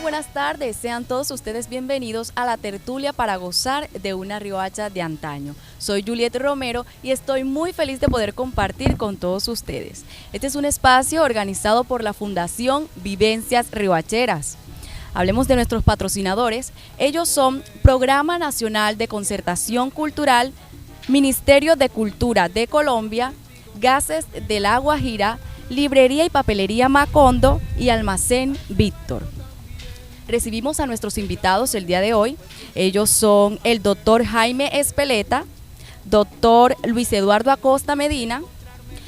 buenas tardes, sean todos ustedes bienvenidos a la tertulia para gozar de una riohacha de antaño. Soy Juliet Romero y estoy muy feliz de poder compartir con todos ustedes. Este es un espacio organizado por la Fundación Vivencias Riohacheras. Hablemos de nuestros patrocinadores. Ellos son Programa Nacional de Concertación Cultural, Ministerio de Cultura de Colombia, Gases de La Guajira, Librería y Papelería Macondo y Almacén Víctor. Recibimos a nuestros invitados el día de hoy. Ellos son el doctor Jaime Espeleta, doctor Luis Eduardo Acosta Medina,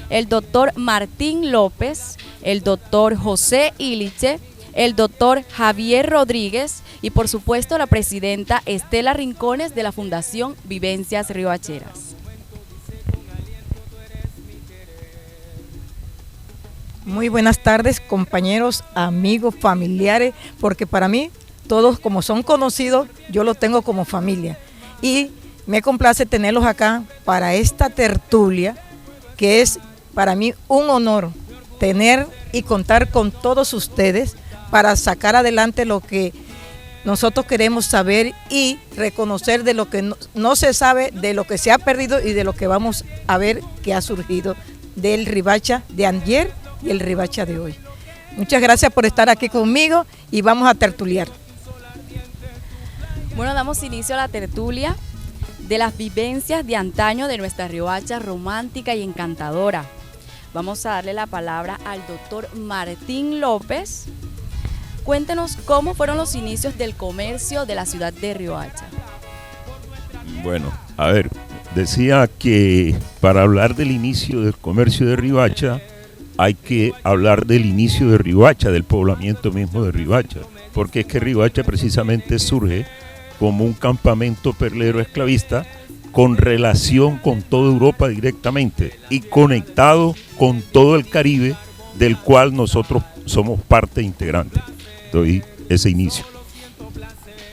el doctor Martín López, el doctor José Iliche, el doctor Javier Rodríguez y por supuesto la presidenta Estela Rincones de la Fundación Vivencias Riohacheras. Muy buenas tardes, compañeros, amigos, familiares, porque para mí todos como son conocidos, yo los tengo como familia. Y me complace tenerlos acá para esta tertulia, que es para mí un honor tener y contar con todos ustedes para sacar adelante lo que nosotros queremos saber y reconocer de lo que no se sabe, de lo que se ha perdido y de lo que vamos a ver que ha surgido del riohacha de ayer y el riohacha de hoy. Muchas gracias por estar aquí conmigo y vamos a tertuliar. Bueno, damos inicio a la tertulia de las vivencias de antaño de nuestra riohacha romántica y encantadora. Vamos a darle la palabra al doctor Martín López. Cuéntenos cómo fueron los inicios del comercio de la ciudad de Riohacha. Bueno, a ver, decía que para hablar del inicio del comercio de Riohacha hay que hablar del inicio de Riohacha, del poblamiento mismo de Riohacha, porque es que Riohacha precisamente surge como un campamento perlero esclavista con relación con toda Europa directamente y conectado con todo el Caribe, del cual nosotros somos parte integrante. Doy ese inicio.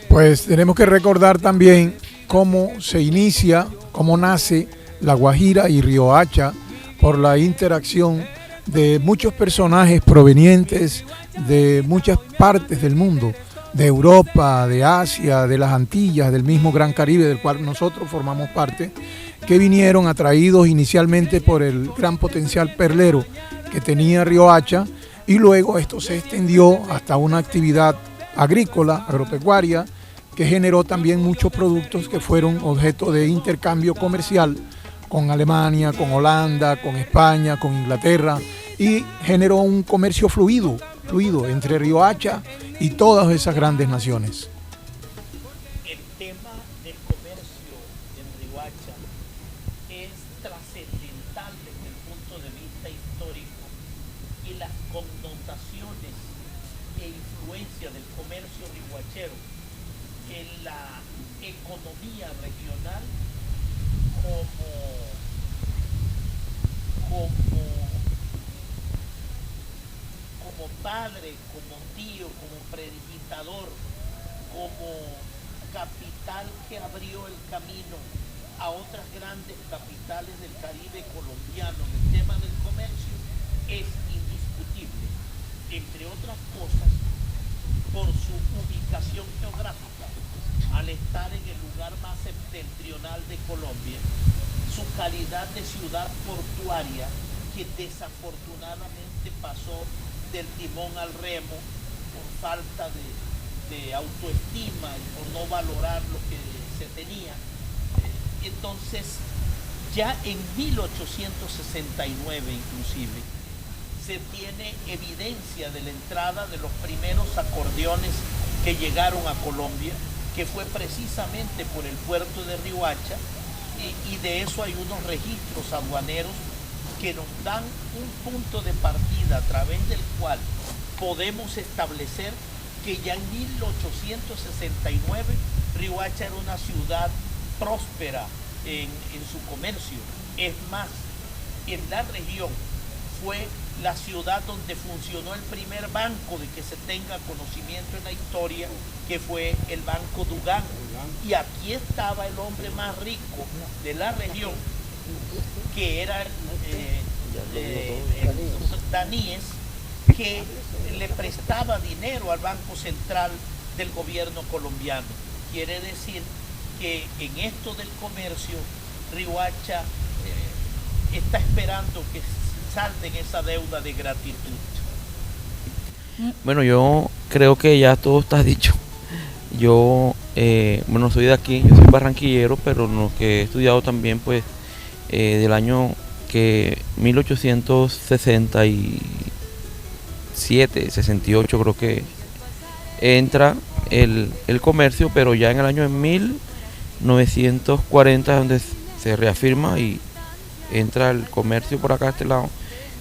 Pues tenemos que recordar también cómo se inicia, cómo nace La Guajira y Riohacha por la interacción de muchos personajes provenientes de muchas partes del mundo, de Europa, de Asia, de las Antillas, del mismo Gran Caribe, del cual nosotros formamos parte, que vinieron atraídos inicialmente por el gran potencial perlero que tenía Riohacha, y luego esto se extendió hasta una actividad agrícola, agropecuaria, que generó también muchos productos que fueron objeto de intercambio comercial con Alemania, con Holanda, con España, con Inglaterra, y generó un comercio fluido entre Riohacha y todas esas grandes naciones. El tema del comercio en Riohacha es trascendental desde el punto de vista histórico y las connotaciones e influencia del comercio riohachero en la economía regional como padre, como tío, como predigitador, como capital que abrió el camino a otras grandes capitales del Caribe colombiano en el tema del comercio, es indiscutible, entre otras cosas, por su ubicación geográfica, al estar en el lugar más septentrional de Colombia, su calidad de ciudad portuaria, que desafortunadamente pasó del timón al remo por falta de autoestima y por no valorar lo que se tenía. Entonces, ya en 1869 inclusive, se tiene evidencia de la entrada de los primeros acordeones que llegaron a Colombia, que fue precisamente por el puerto de Riohacha, y de eso hay unos registros aduaneros que nos dan un punto de partida a través del cual podemos establecer que ya en 1869 Riohacha era una ciudad próspera en su comercio. Es más, en la región fue la ciudad donde funcionó el primer banco de que se tenga conocimiento en la historia, que fue el Banco Dugán. Y aquí estaba el hombre más rico de la región, que era Daníes, que le prestaba dinero al Banco Central del gobierno colombiano. Quiere decir que en esto del comercio, Riohacha está esperando que salden esa deuda de gratitud. Bueno, yo creo que ya todo está dicho. Yo, bueno, soy de aquí, yo soy barranquillero, pero lo que he estudiado también, pues, del año que 1867, 68 creo que entra el comercio, pero ya en el año de 1940 es donde se reafirma y entra el comercio por acá a este lado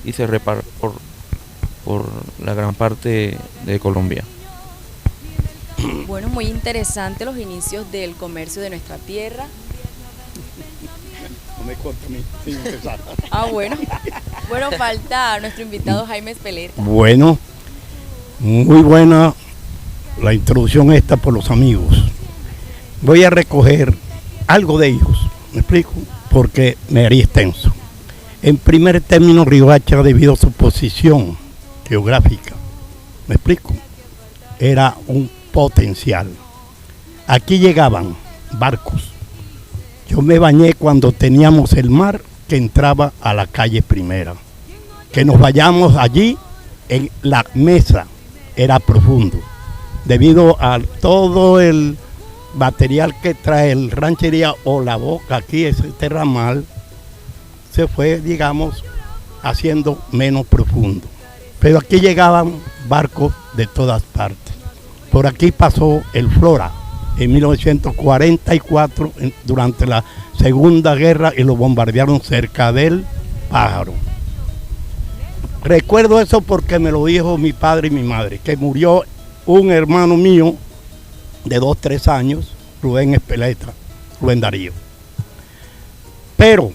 y se reparte por la gran parte de Colombia. Bueno, muy interesante los inicios del comercio de nuestra tierra. No me corte a mí, sin empezar. Bueno. Bueno, falta nuestro invitado Jaime Espeleta. Bueno, muy buena la introducción esta por los amigos. Voy a recoger algo de ellos, ¿me explico? Porque me haría extenso. En primer término, Riohacha, debido a su posición geográfica, ¿me explico? Era un potencial. Aquí llegaban barcos. Yo me bañé cuando teníamos el mar que entraba a la calle Primera. Que nos vayamos allí, en la mesa era profundo. Debido a todo el material que trae el ranchería o la boca aquí, este ramal, se fue, digamos, haciendo menos profundo. Pero aquí llegaban barcos de todas partes. Por aquí pasó el Flora en 1944 durante la Segunda Guerra y lo bombardearon cerca del Pájaro. Recuerdo eso porque me lo dijo mi padre y mi madre, que murió un hermano mío de 2-3 años, Rubén Espeleta, Rubén Darío. Pero,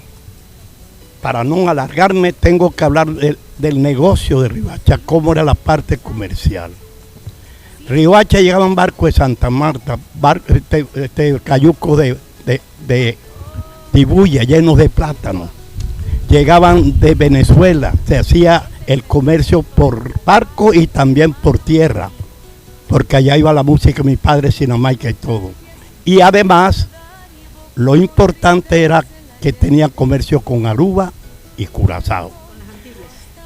para no alargarme, tengo que hablar del negocio de Riohacha, cómo era la parte comercial. Riohacha llegaban barcos de Santa Marta, cayucos de Dibuya llenos de plátano. Llegaban de Venezuela, se hacía el comercio por barco y también por tierra, porque allá iba la música de mi padre, Sinamaica y todo. Y además, lo importante era que tenía comercio con Aruba y Curazao,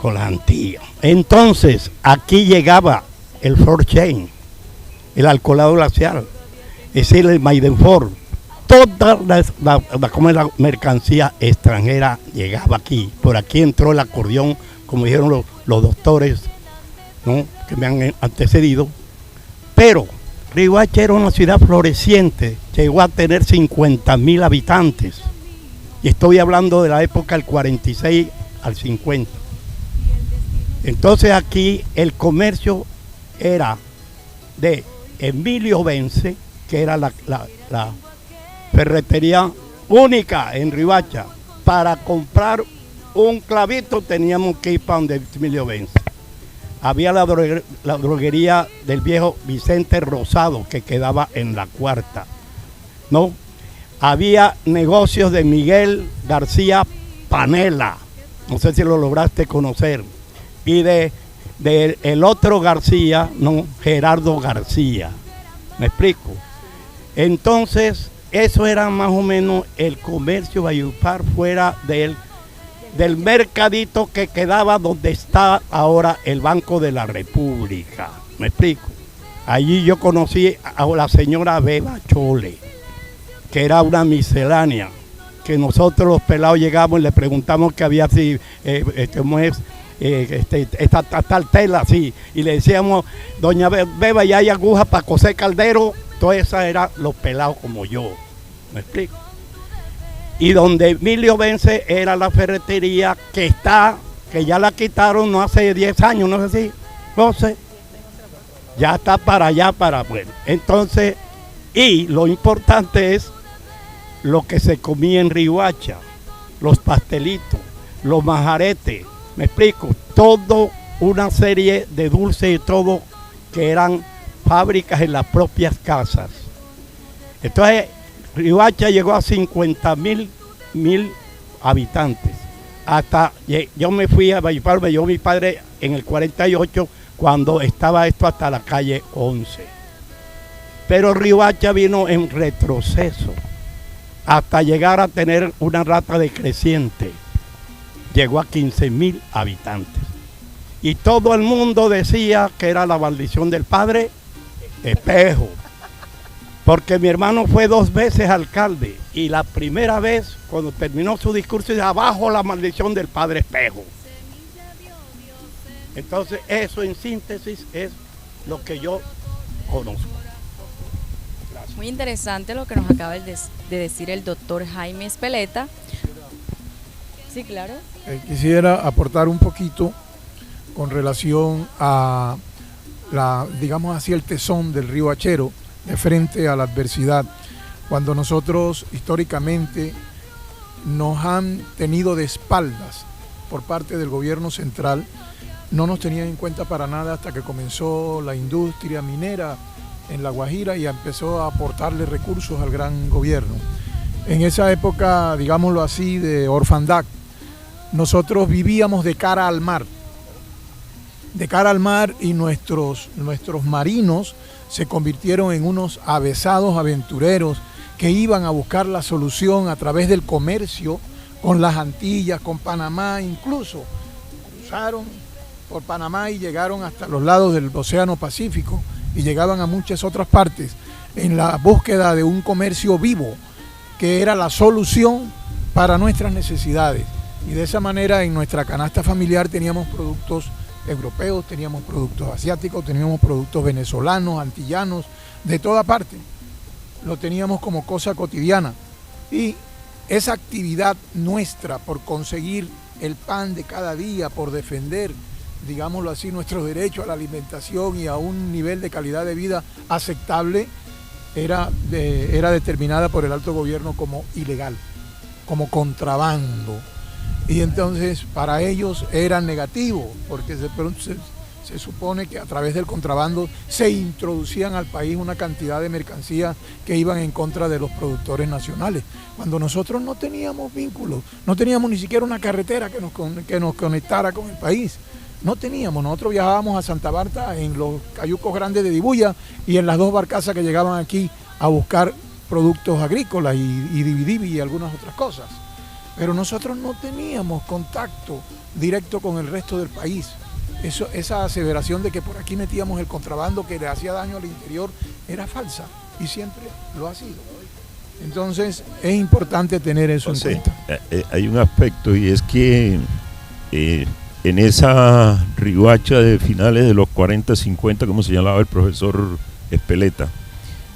con las Antillas. Entonces, aquí llegaba el Fort Chain, el alcoholado glacial, es decir, el Maidenforth, toda la mercancía extranjera llegaba aquí. Por aquí entró el acordeón, como dijeron los doctores, ¿no?, que me han antecedido. Pero Riohacha era una ciudad floreciente, llegó a tener 50,000 habitantes. Y estoy hablando de la época del 46 al 50. Entonces aquí el comercio era de Emilio Vence, que era la ferretería única en Riohacha. Para comprar un clavito teníamos que ir para donde Emilio Vence. Había la droguería del viejo Vicente Rosado, que quedaba en la Cuarta, ¿no? Había negocios de Miguel García Panela, no sé si lo lograste conocer, y de el otro García, no, Gerardo García, ¿me explico? Entonces, eso era más o menos el comercio Valledupar, fuera del mercadito que quedaba donde está ahora el Banco de la República, ¿me explico? Allí yo conocí a la señora Beba Chole, que era una miscelánea, que nosotros los pelados llegamos y le preguntamos que había así, ¿cómo es? Esta tal tela así, y le decíamos, doña Beba, ya hay agujas para coser caldero. Todas esas eran los pelados como yo, ¿me explico? Y donde Emilio Vence era la ferretería que ya la quitaron no hace 10 años, no sé si, 12, ya está para allá, bueno. Entonces, y lo importante es lo que se comía en Riohacha, los pastelitos, los majaretes, me explico, todo una serie de dulces y todo que eran fábricas en las propias casas. Entonces, Riohacha llegó a 50,000 habitantes. Hasta yo me fui a Valledupar, me llevó mi padre en el 48, cuando estaba esto hasta la calle 11. Pero Riohacha vino en retroceso hasta llegar a tener una rata decreciente. Llegó a 15,000 habitantes. Y todo el mundo decía que era la maldición del padre Espejo. Porque mi hermano fue 2 veces alcalde. Y la primera vez, cuando terminó su discurso, dice: abajo la maldición del padre Espejo. Entonces, eso en síntesis es lo que yo conozco. Gracias. Muy interesante lo que nos acaba de decir el doctor Jaime Espeleta. Sí, claro. Quisiera aportar un poquito con relación a digamos así, el tesón del río Hachero de frente a la adversidad. Cuando nosotros históricamente nos han tenido de espaldas por parte del gobierno central, no nos tenían en cuenta para nada hasta que comenzó la industria minera en La Guajira y empezó a aportarle recursos al gran gobierno. En esa época, digámoslo así, de orfandad, nosotros vivíamos de cara al mar. De cara al mar, y nuestros marinos se convirtieron en unos avesados aventureros que iban a buscar la solución a través del comercio con las Antillas, con Panamá, incluso cruzaron por Panamá y llegaron hasta los lados del Océano Pacífico y llegaban a muchas otras partes en la búsqueda de un comercio vivo que era la solución para nuestras necesidades. Y de esa manera en nuestra canasta familiar teníamos productos europeos, teníamos productos asiáticos, teníamos productos venezolanos, antillanos, de toda parte. Lo teníamos como cosa cotidiana. Y esa actividad nuestra por conseguir el pan de cada día, por defender, digámoslo así, nuestros derechos a la alimentación y a un nivel de calidad de vida aceptable, era determinada por el alto gobierno como ilegal, como contrabando. Y entonces para ellos era negativo, porque se supone que a través del contrabando se introducían al país una cantidad de mercancías que iban en contra de los productores nacionales, cuando nosotros no teníamos vínculos, no teníamos ni siquiera una carretera que nos conectara con el país. No teníamos, nosotros viajábamos a Santa Marta en los cayucos grandes de Dibuya y en las 2 barcazas que llegaban aquí a buscar productos agrícolas y dividivi y algunas otras cosas. Pero nosotros no teníamos contacto directo con el resto del país. Esa aseveración de que por aquí metíamos el contrabando que le hacía daño al interior era falsa y siempre lo ha sido. Entonces es importante tener eso en cuenta. Hay un aspecto, y es que en esa Riohacha de finales de los 40, 50, como señalaba el profesor Espeleta,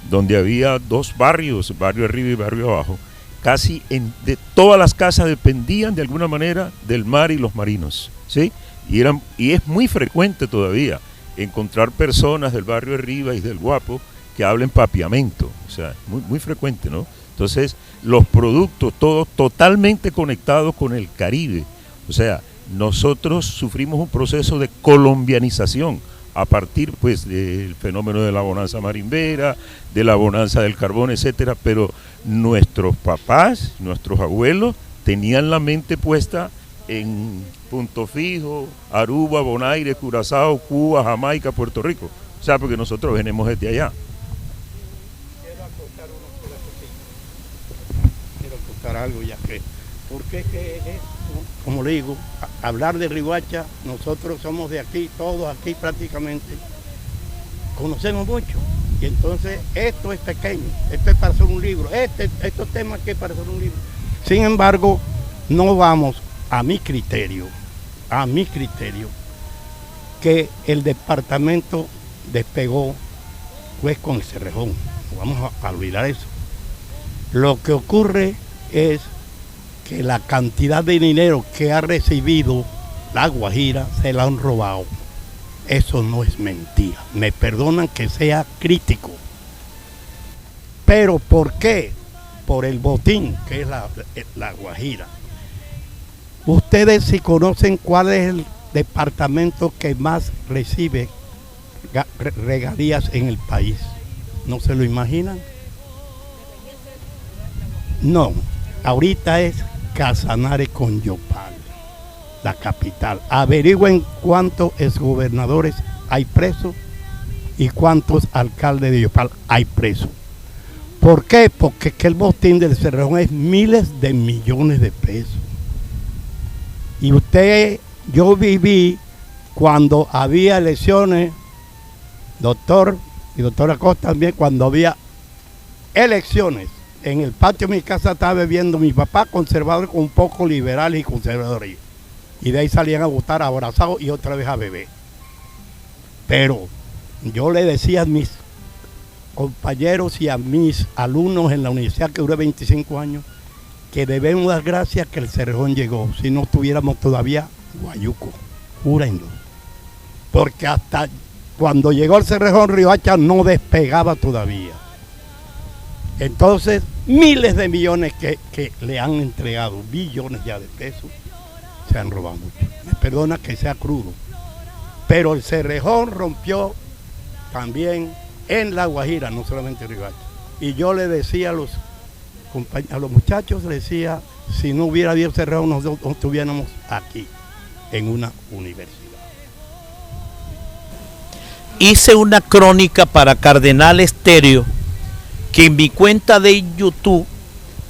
donde había 2 barrios, barrio arriba y barrio abajo, casi de todas las casas dependían de alguna manera del mar y los marinos, ¿sí? Y es muy frecuente todavía encontrar personas del barrio arriba y del Guapo que hablen papiamento, o sea, muy, muy frecuente, ¿no? Entonces, los productos, todos totalmente conectados con el Caribe, o sea, nosotros sufrimos un proceso de colombianización a partir pues del fenómeno de la bonanza marimbera, de la bonanza del carbón, etcétera, pero nuestros papás, nuestros abuelos tenían la mente puesta en Punto Fijo, Aruba, Bonaire, Curazao, Cuba, Jamaica, Puerto Rico, o sea, porque nosotros venimos desde allá. Quiero acotar algo ya que, porque es que como le digo, hablar de Riohacha, nosotros somos de aquí, todos aquí prácticamente, conocemos mucho. Y entonces esto es pequeño, esto es para hacer un libro, estos temas que es para hacer un libro. Sin embargo, no vamos, a mi criterio, que el departamento despegó pues con el Cerrejón. No vamos a olvidar eso. Lo que ocurre es que la cantidad de dinero que ha recibido La Guajira se la han robado. Eso no es mentira. Me perdonan que sea crítico. ¿Pero por qué? Por el botín que es la Guajira. Ustedes si conocen cuál es el departamento que más recibe regalías en el país, ¿no se lo imaginan? No, ahorita es Casanare con Yopal. la capital. Averigüen cuántos exgobernadores hay presos y cuántos alcaldes de Yopal hay presos. ¿Por qué? Porque que el botín del Cerrejón es miles de millones de pesos. Y yo viví cuando había elecciones, doctor y doctora Costa también, cuando había elecciones. En el patio de mi casa estaba bebiendo mi papá conservador con un poco liberales y conservadores. Y de ahí salían a votar abrazados y otra vez a beber. Pero yo le decía a mis compañeros y a mis alumnos en la universidad que duré 25 años que debemos dar gracias que el Cerrejón llegó, si no tuviéramos todavía Guayuco, júrenlo. Porque hasta cuando llegó el Cerrejón, Riohacha no despegaba todavía. Entonces, miles de millones que le han entregado, billones ya de pesos, se han robado mucho. Me perdona que sea crudo. Pero el Cerrejón rompió también en La Guajira, no solamente en Riohacha. Y yo le decía a los muchachos, les decía, si no hubiera habido Cerrejón, nosotros no estuviéramos aquí, en una universidad. Hice una crónica para Cardenal Estéreo que en mi cuenta de YouTube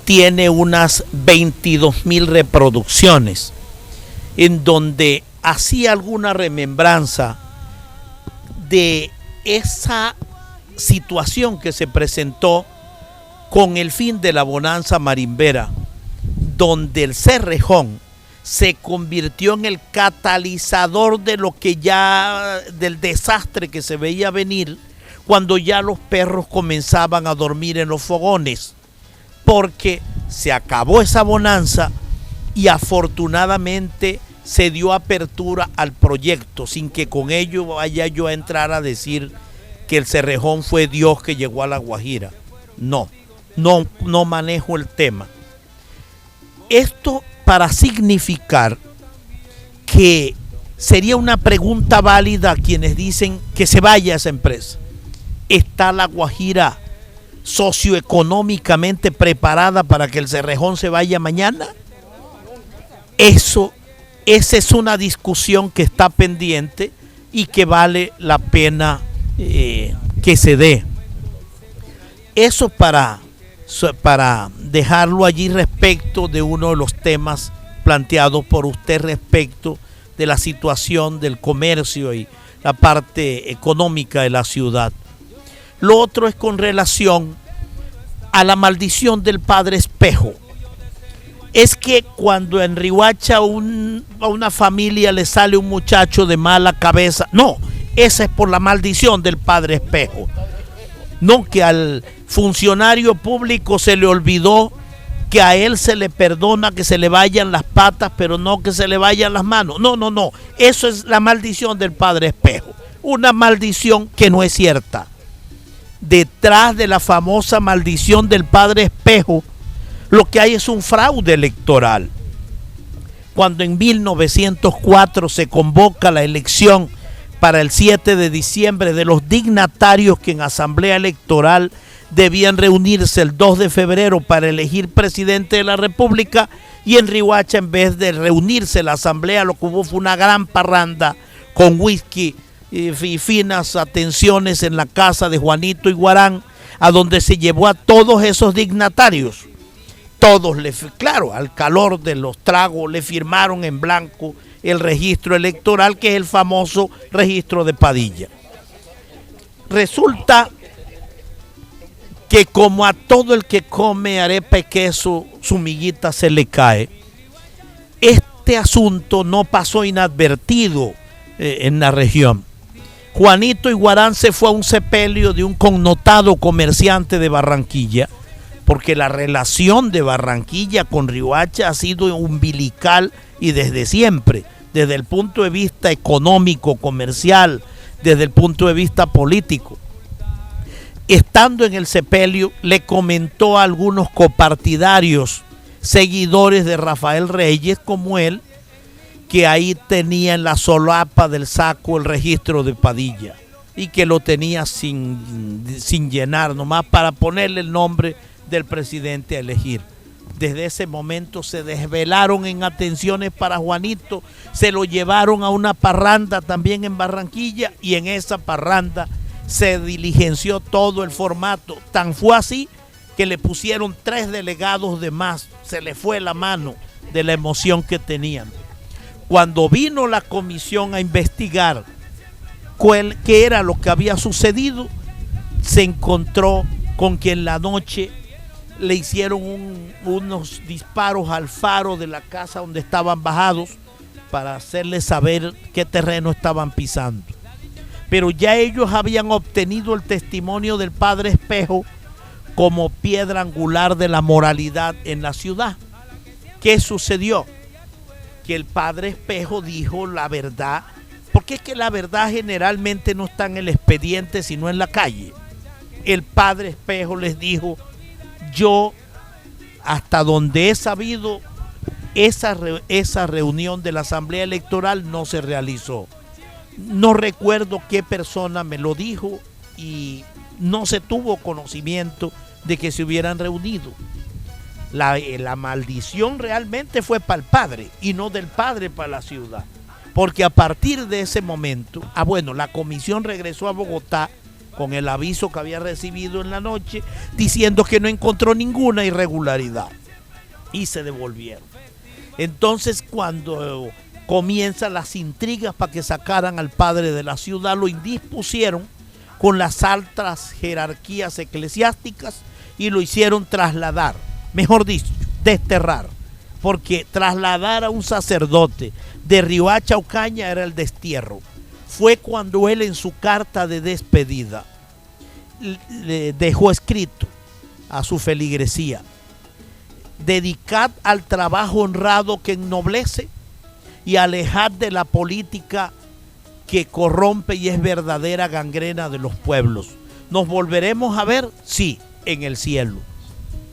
tiene unas 22,000 reproducciones, en donde hacía alguna remembranza de esa situación que se presentó con el fin de la bonanza marimbera, donde el Cerrejón se convirtió en el catalizador de lo que ya, del desastre que se veía venir, cuando ya los perros comenzaban a dormir en los fogones, porque se acabó esa bonanza y afortunadamente se dio apertura al proyecto, sin que con ello vaya yo a entrar a decir que el Cerrejón fue Dios que llegó a La Guajira. No manejo el tema. Esto para significar que sería una pregunta válida a quienes dicen que se vaya esa empresa. ¿Está La Guajira socioeconómicamente preparada para que el Cerrejón se vaya mañana? Esa es una discusión que está pendiente y que vale la pena que se dé. Eso para dejarlo allí respecto de uno de los temas planteados por usted respecto de la situación del comercio y la parte económica de la ciudad. Lo otro es con relación a la maldición del padre Espejo. Es que cuando en Riohacha a una familia le sale un muchacho de mala cabeza, no, esa es por la maldición del padre Espejo. No que al funcionario público se le olvidó que a él se le perdona que se le vayan las patas, pero no que se le vayan las manos. No. Eso es la maldición del padre Espejo. Una maldición que no es cierta. Detrás de la famosa maldición del padre Espejo, lo que hay es un fraude electoral. Cuando en 1904 se convoca la elección para el 7 de diciembre de los dignatarios que en asamblea electoral debían reunirse el 2 de febrero para elegir presidente de la República, y en Riohacha, en vez de reunirse la asamblea, lo que hubo fue una gran parranda con whisky y finas atenciones en la casa de Juanito Iguarán, a donde se llevó a todos esos dignatarios. Todos, claro, al calor de los tragos, le firmaron en blanco el registro electoral, que es el famoso registro de Padilla. Resulta que como a todo el que come arepa y queso, su miguita se le cae, este asunto no pasó inadvertido en la región. Juanito Iguarán se fue a un sepelio de un connotado comerciante de Barranquilla, porque la relación de Barranquilla con Riohacha ha sido umbilical y desde siempre, desde el punto de vista económico, comercial, desde el punto de vista político. Estando en el sepelio, le comentó a algunos copartidarios, seguidores de Rafael Reyes como él, que ahí tenía en la solapa del saco el registro de Padilla y que lo tenía sin llenar, nomás para ponerle el nombre del presidente a elegir. Desde ese momento se desvelaron en atenciones para Juanito, se lo llevaron a una parranda también en Barranquilla y en esa parranda se diligenció todo el formato. Tan fue así que le pusieron 3 delegados de más, se le fue la mano de la emoción que tenían. Cuando vino la comisión a investigar qué era lo que había sucedido, se encontró con que en la noche le hicieron unos disparos al faro de la casa donde estaban bajados para hacerles saber qué terreno estaban pisando. Pero ya ellos habían obtenido el testimonio del padre Espejo como piedra angular de la moralidad en la ciudad. ¿Qué sucedió? Que el padre Espejo dijo la verdad, porque es que la verdad generalmente no está en el expediente sino en la calle. El padre Espejo les dijo: yo, hasta donde he sabido, esa reunión de la Asamblea Electoral no se realizó. No recuerdo qué persona me lo dijo y no se tuvo conocimiento de que se hubieran reunido. La maldición realmente fue para el padre y no del padre para la ciudad. Porque a partir de ese momento, la comisión regresó a Bogotá con el aviso que había recibido en la noche, diciendo que no encontró ninguna irregularidad. Y se devolvieron. Entonces, cuando comienzan las intrigas para que sacaran al padre de la ciudad, lo indispusieron con las altas jerarquías eclesiásticas y lo hicieron trasladar, mejor dicho, desterrar. Porque trasladar a un sacerdote de Riohacha a Ocaña era el destierro. Fue cuando él, en su carta de despedida, le dejó escrito a su feligresía: dedicad al trabajo honrado que ennoblece y alejad de la política que corrompe y es verdadera gangrena de los pueblos. ¿Nos volveremos a ver? Sí, en el cielo.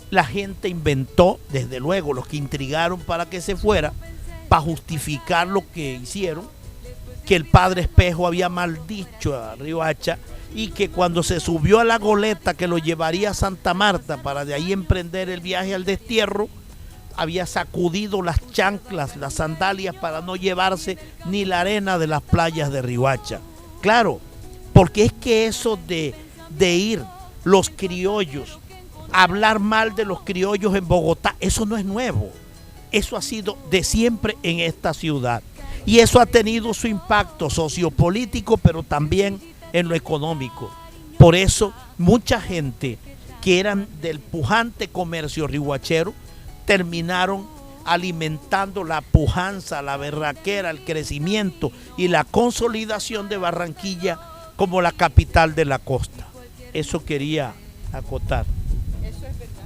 La gente inventó, desde luego, los que intrigaron para que se fuera, para justificar lo que hicieron, que el padre Espejo había maldicho a Riohacha y que cuando se subió a la goleta que lo llevaría a Santa Marta para de ahí emprender el viaje al destierro, había sacudido las chanclas, las sandalias para no llevarse ni la arena de las playas de Riohacha. Claro, porque es que eso de ir los criollos, hablar mal de los criollos en Bogotá, eso no es nuevo. Eso ha sido de siempre en esta ciudad. Y eso ha tenido su impacto sociopolítico, pero también en lo económico. Por eso, mucha gente que eran del pujante comercio riohachero terminaron alimentando la pujanza, la berraquera, el crecimiento y la consolidación de Barranquilla como la capital de la costa. Eso quería acotar. Eso es verdad.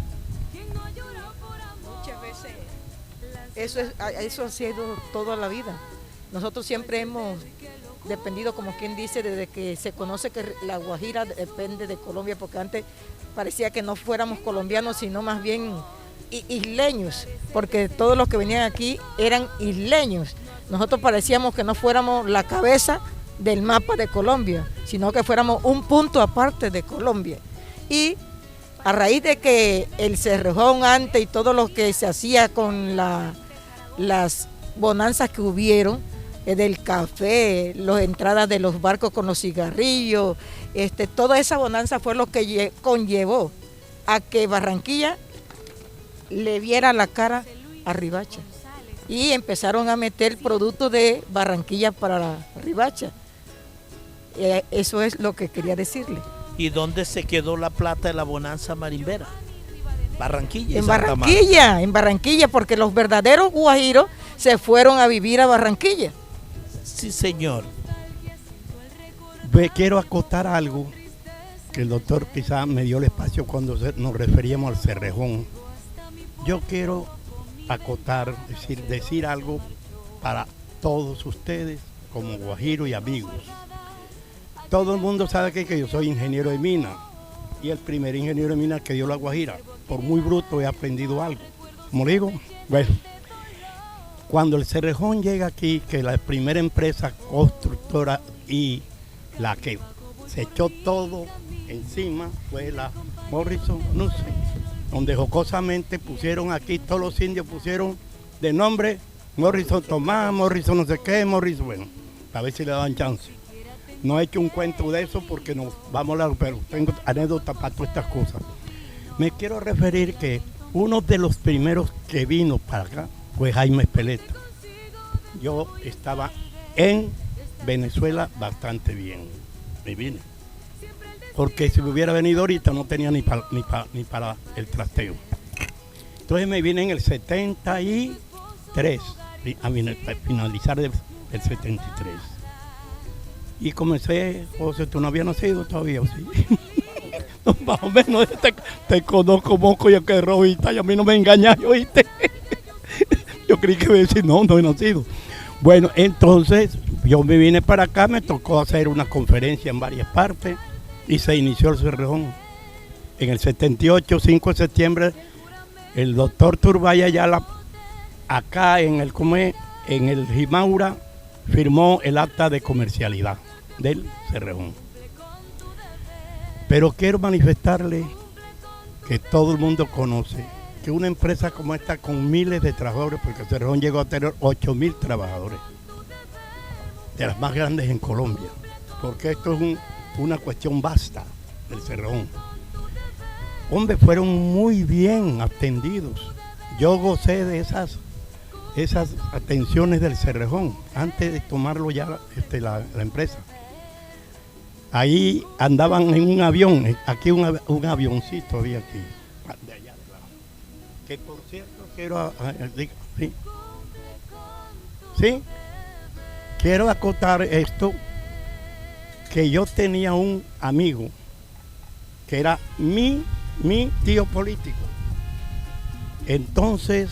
Muchas veces eso ha sido toda la vida. Nosotros siempre hemos dependido, como quien dice, desde que se conoce que la Guajira depende de Colombia, porque antes parecía que no fuéramos colombianos, sino más bien isleños, porque todos los que venían aquí eran isleños. Nosotros parecíamos que no fuéramos la cabeza del mapa de Colombia, sino que fuéramos un punto aparte de Colombia. Y a raíz de que el Cerrejón antes y todo lo que se hacía con las bonanzas que hubieron, del café, las entradas de los barcos con los cigarrillos, toda esa bonanza fue lo que conllevó a que Barranquilla le viera la cara a Riohacha. Y empezaron a meter productos de Barranquilla para Riohacha. Eso es lo que quería decirle. ¿Y dónde se quedó la plata de la bonanza marimbera? Barranquilla. En Barranquilla, porque los verdaderos guajiros se fueron a vivir a Barranquilla. Sí, señor. Quiero acotar algo que el doctor quizá me dio el espacio cuando nos referíamos al Cerrejón. Yo quiero acotar, decir algo para todos ustedes como guajiro y amigos. Todo el mundo sabe que yo soy ingeniero de mina y el primer ingeniero de mina que dio la Guajira. Por muy bruto he aprendido algo. Como digo, bueno, cuando el Cerrejón llega aquí, que la primera empresa constructora y la que se echó todo encima fue la Morrison Knudsen. donde jocosamente pusieron aquí, todos los indios pusieron de nombre Morrison Tomás, Morrison no sé qué, Morrison, bueno, a ver si le daban chance. No he hecho un cuento de eso porque nos vamos a hablar, pero tengo anécdotas para todas estas cosas. Me quiero referir que uno de los primeros que vino para acá fue Jaime Espeleta. Yo estaba en Venezuela bastante bien, me vine. Porque si me hubiera venido ahorita no tenía ni para el trasteo. Entonces me vine en el 73, a finalizar del 73. Y comencé, José, tú no habías nacido todavía, ¿o sí? No, más o menos te conozco, moco, yo que rojita, y a mí no me engañas, ¿oíste? Yo creí que iba a decir, no he nacido. Bueno, entonces yo me vine para acá, me tocó hacer una conferencia en varias partes y se inició el Cerrejón. En el 78, 5 de septiembre, el doctor Turbay Ayala, acá en el Jimaura, firmó el acta de comercialidad del Cerrejón. Pero quiero manifestarle que todo el mundo conoce que una empresa como esta con miles de trabajadores, porque el Cerrejón llegó a tener 8.000 trabajadores, de las más grandes en Colombia, porque esto es una cuestión vasta del Cerrejón. Hombre, fueron muy bien atendidos. Yo gocé de esas atenciones del Cerrejón antes de tomarlo ya la empresa. Ahí andaban en un avión, aquí un avioncito había aquí, de allá de lado. Que por cierto quiero quiero acotar esto, que yo tenía un amigo que era mi tío político. Entonces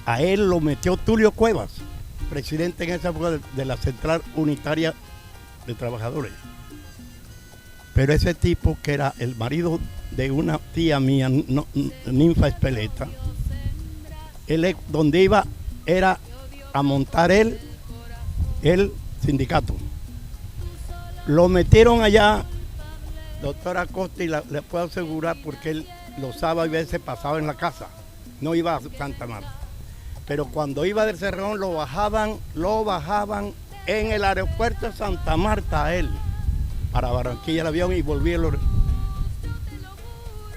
a él lo metió Tulio Cuevas, presidente en esa época de la Central Unitaria de Trabajadores. Pero ese tipo, que era el marido de una tía mía, Ninfa Espeleta, él donde iba era a montar el sindicato. Lo metieron allá, doctor Acosta, y le puedo asegurar porque él los sábados y veces pasaba en la casa, no iba a Santa Marta. Pero cuando iba del Cerrejón lo bajaban en el aeropuerto de Santa Marta a él, para Barranquilla el avión, y volvieron.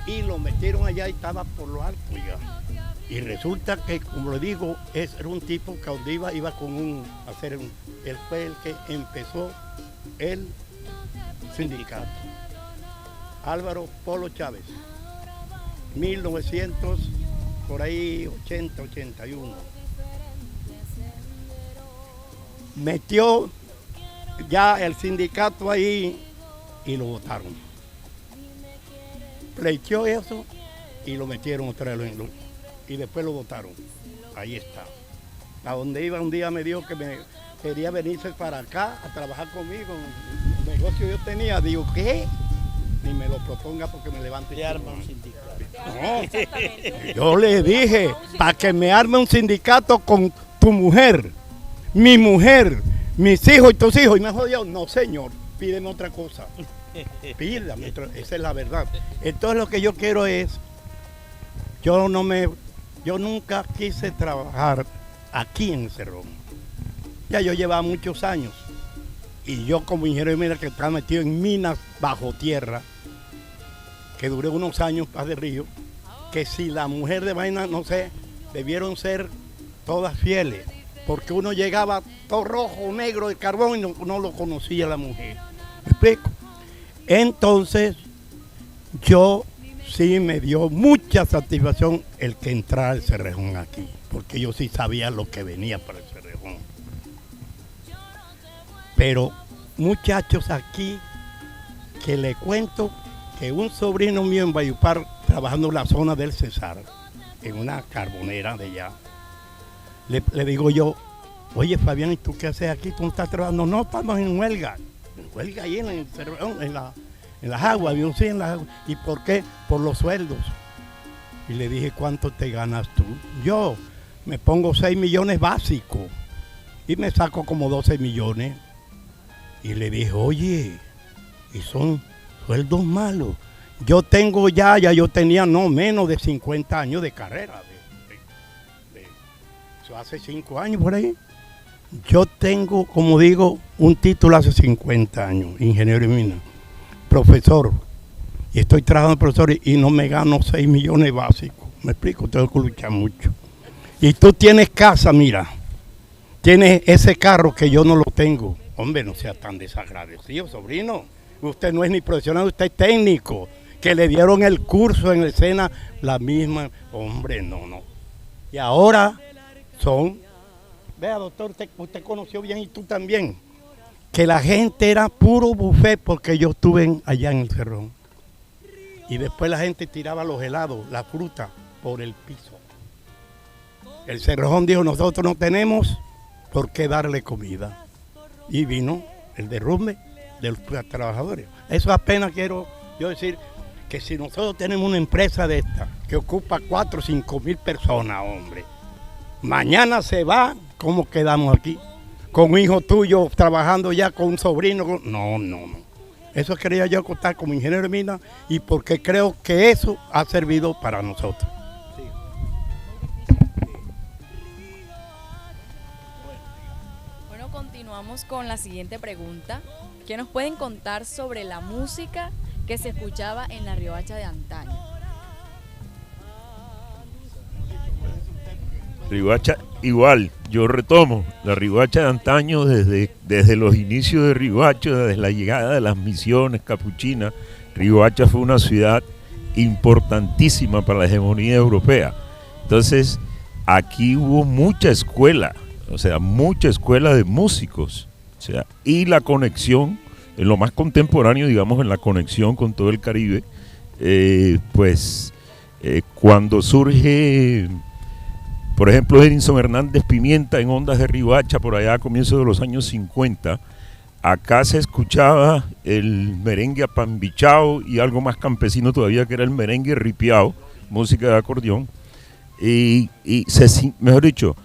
Y lo metieron allá y estaba por lo alto ya. Y resulta que, como le digo, era un tipo que donde iba con él fue el que empezó el sindicato. Álvaro Polo Chávez, 1900, por ahí 80, 81. Metió ya el sindicato ahí y lo votaron. Pleiteó eso y lo metieron otra vez y después lo votaron. Ahí está. A donde iba un día me dijo que me quería venirse para acá a trabajar conmigo. El negocio yo tenía, digo, ¿qué? Ni me lo proponga porque me levante. Le arma un sindicato. No, yo le dije, para que me arme un sindicato con tu mujer, mi mujer, mis hijos y tus hijos. Y me jodió, no señor, pídeme otra cosa. Pídame otra, esa es la verdad. Entonces lo que yo quiero es, yo nunca quise trabajar aquí en Cerrejón. Ya yo llevaba muchos años. Y yo como ingeniero de minas que estaba metido en minas bajo tierra, que duré unos años para de Río, que si la mujer de vaina, no sé, debieron ser todas fieles, porque uno llegaba todo rojo, negro de carbón y no lo conocía la mujer. ¿Me explico? Entonces, yo sí me dio mucha satisfacción el que entrara el Cerrejón aquí, porque yo sí sabía lo que venía para el Cerrejón. Pero muchachos aquí, que le cuento que un sobrino mío en Valledupar, trabajando en la zona del Cesar, en una carbonera de allá, le digo yo, oye Fabián, ¿y tú qué haces aquí? ¿Tú no estás trabajando? No, estamos en huelga ahí en el Cerrejón, en las aguas, yo sí, en las aguas. ¿Y por qué? Por los sueldos. Y le dije, ¿cuánto te ganas tú? Yo me pongo 6 millones básicos y me saco como 12 millones. Y le dije, oye, y son sueldos malos. Yo tengo ya yo tenía no menos de 50 años de carrera. Eso hace 5 años por ahí. Yo tengo, como digo, un título hace 50 años, ingeniero en minas, profesor. Y estoy trabajando de profesor y no me gano 6 millones básicos. Me explico, tengo que luchar mucho. Y tú tienes casa, mira, tienes ese carro que yo no lo tengo. Hombre, no sea tan desagradecido, sobrino. Usted no es ni profesional, usted es técnico. Que le dieron el curso en la escena, la misma. Hombre, no. Y ahora son... Vea, doctor, usted conoció bien y tú también, que la gente era puro buffet porque yo estuve allá en el Cerrón. Y después la gente tiraba los helados, la fruta, por el piso. El Cerrón dijo, nosotros no tenemos por qué darle comida. Y vino el derrumbe de los trabajadores. Eso apenas quiero yo decir, que si nosotros tenemos una empresa de esta, que ocupa 4 o 5 mil personas, hombre, mañana se va, ¿cómo quedamos aquí? Con un hijo tuyo trabajando ya con un sobrino. No. Eso quería yo contar como ingeniero de minas y porque creo que eso ha servido para nosotros. Bueno, continuamos con la siguiente pregunta. ¿Qué nos pueden contar sobre la música que se escuchaba en la Riohacha de antaño? Riohacha, igual, yo retomo, la Riohacha de antaño desde los inicios de Riohacha, desde la llegada de las misiones capuchinas. Riohacha fue una ciudad importantísima para la hegemonía europea. Entonces, aquí hubo mucha escuela de músicos, y la conexión, en lo más contemporáneo, digamos, en la conexión con todo el Caribe, cuando surge... Por ejemplo, Edinson Hernández Pimienta en Ondas de Riohacha, por allá a comienzos de los años 50, acá se escuchaba el merengue apambichao y algo más campesino todavía, que era el merengue ripiao, música de acordeón, mejor dicho,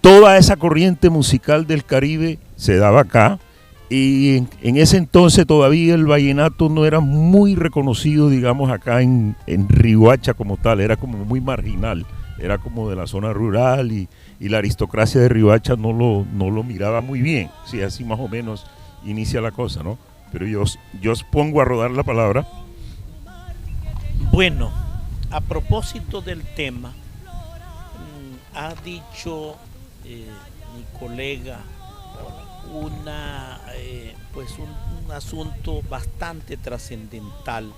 toda esa corriente musical del Caribe se daba acá, y en ese entonces todavía el vallenato no era muy reconocido, digamos, acá en Riohacha como tal, era como muy marginal. Era como de la zona rural y la aristocracia de Riohacha no lo miraba muy bien. Sí, así más o menos inicia la cosa, ¿no? Pero yo os pongo a rodar la palabra. Bueno, a propósito del tema, ha dicho mi colega un asunto bastante trascendental.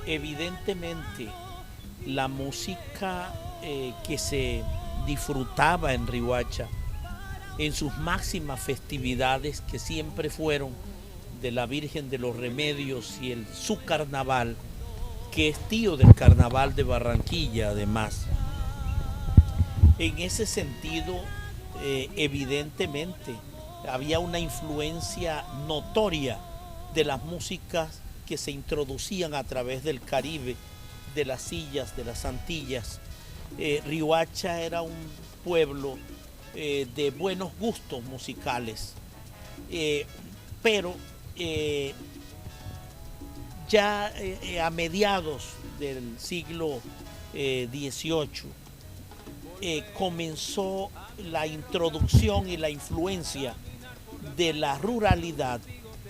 Evidentemente, la música que se disfrutaba en Riohacha en sus máximas festividades, que siempre fueron de la Virgen de los Remedios y su carnaval, que es tío del carnaval de Barranquilla además. En ese sentido, evidentemente, había una influencia notoria de las músicas que se introducían a través del Caribe, de las Islas, de las Antillas. Riohacha era un pueblo de buenos gustos musicales, pero ya a mediados del siglo XVIII comenzó la introducción y la influencia de la ruralidad,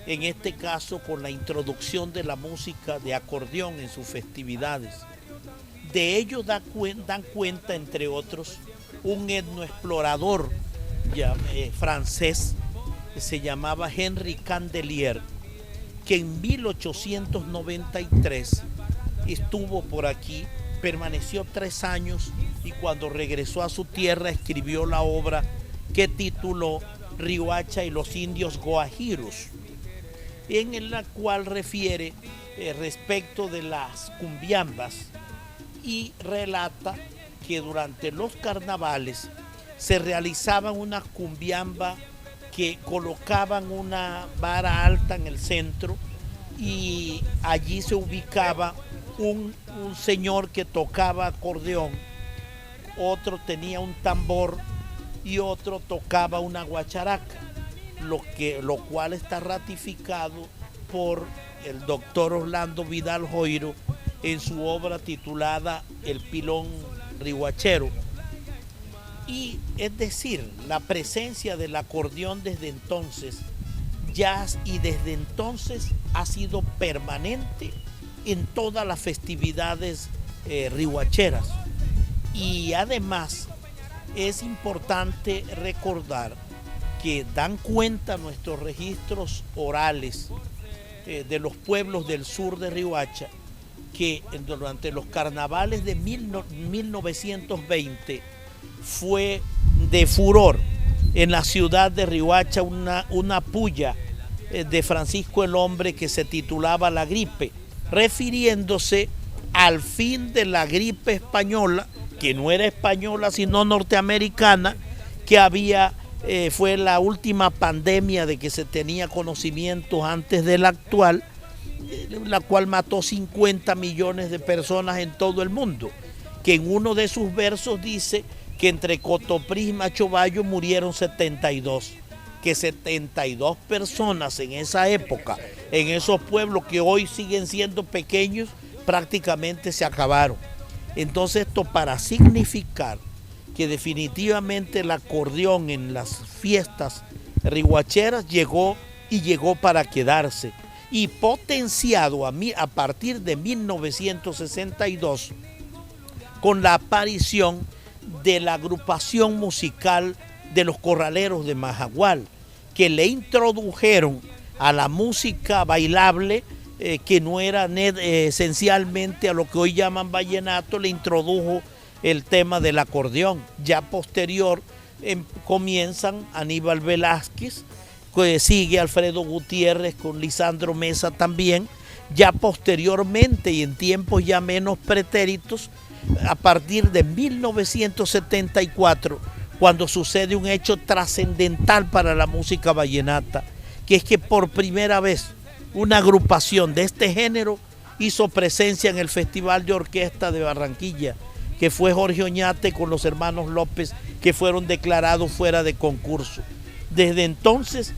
en este caso con la introducción de la música de acordeón en sus festividades. De ello dan cuenta, entre otros, un etnoexplorador francés que se llamaba Henri Candelier, que en 1893 estuvo por aquí, permaneció 3 años y cuando regresó a su tierra escribió la obra que tituló Riohacha y los indios guajiros, en la cual refiere respecto de las cumbiambas y relata que durante los carnavales se realizaban una cumbiamba que colocaban una vara alta en el centro y allí se ubicaba un señor que tocaba acordeón, otro tenía un tambor y otro tocaba una guacharaca, lo cual está ratificado por el doctor Orlando Vidal Joiro en su obra titulada El Pilón Riohachero. Y es decir, la presencia del acordeón desde entonces, jazz, y desde entonces ha sido permanente en todas las festividades riohacheras. Y además es importante recordar que dan cuenta nuestros registros orales de los pueblos del sur de Riohacha que durante los carnavales de 1920 fue de furor en la ciudad de Riohacha una puya de Francisco el Hombre que se titulaba La Gripe, refiriéndose al fin de la gripe española, que no era española sino norteamericana, que fue la última pandemia de que se tenía conocimiento antes de la actual, la cual mató 50 millones de personas en todo el mundo, que en uno de sus versos dice que entre Cotoprí y Macho Bayo murieron 72, que 72 personas en esa época, en esos pueblos que hoy siguen siendo pequeños, prácticamente se acabaron. Entonces esto para significar que definitivamente el acordeón en las fiestas riohacheras llegó para quedarse, y potenciado a partir de 1962 con la aparición de la agrupación musical de los Corraleros de Majagual, que le introdujeron a la música bailable, que no era esencialmente a lo que hoy llaman vallenato, le introdujo el tema del acordeón. Ya posterior comienzan Aníbal Velázquez, que sigue Alfredo Gutiérrez con Lisandro Mesa también. Ya posteriormente y en tiempos ya menos pretéritos, a partir de 1974, cuando sucede un hecho trascendental para la música vallenata, que es que por primera vez una agrupación de este género hizo presencia en el Festival de Orquesta de Barranquilla, que fue Jorge Oñate con los hermanos López, que fueron declarados fuera de concurso. Desde entonces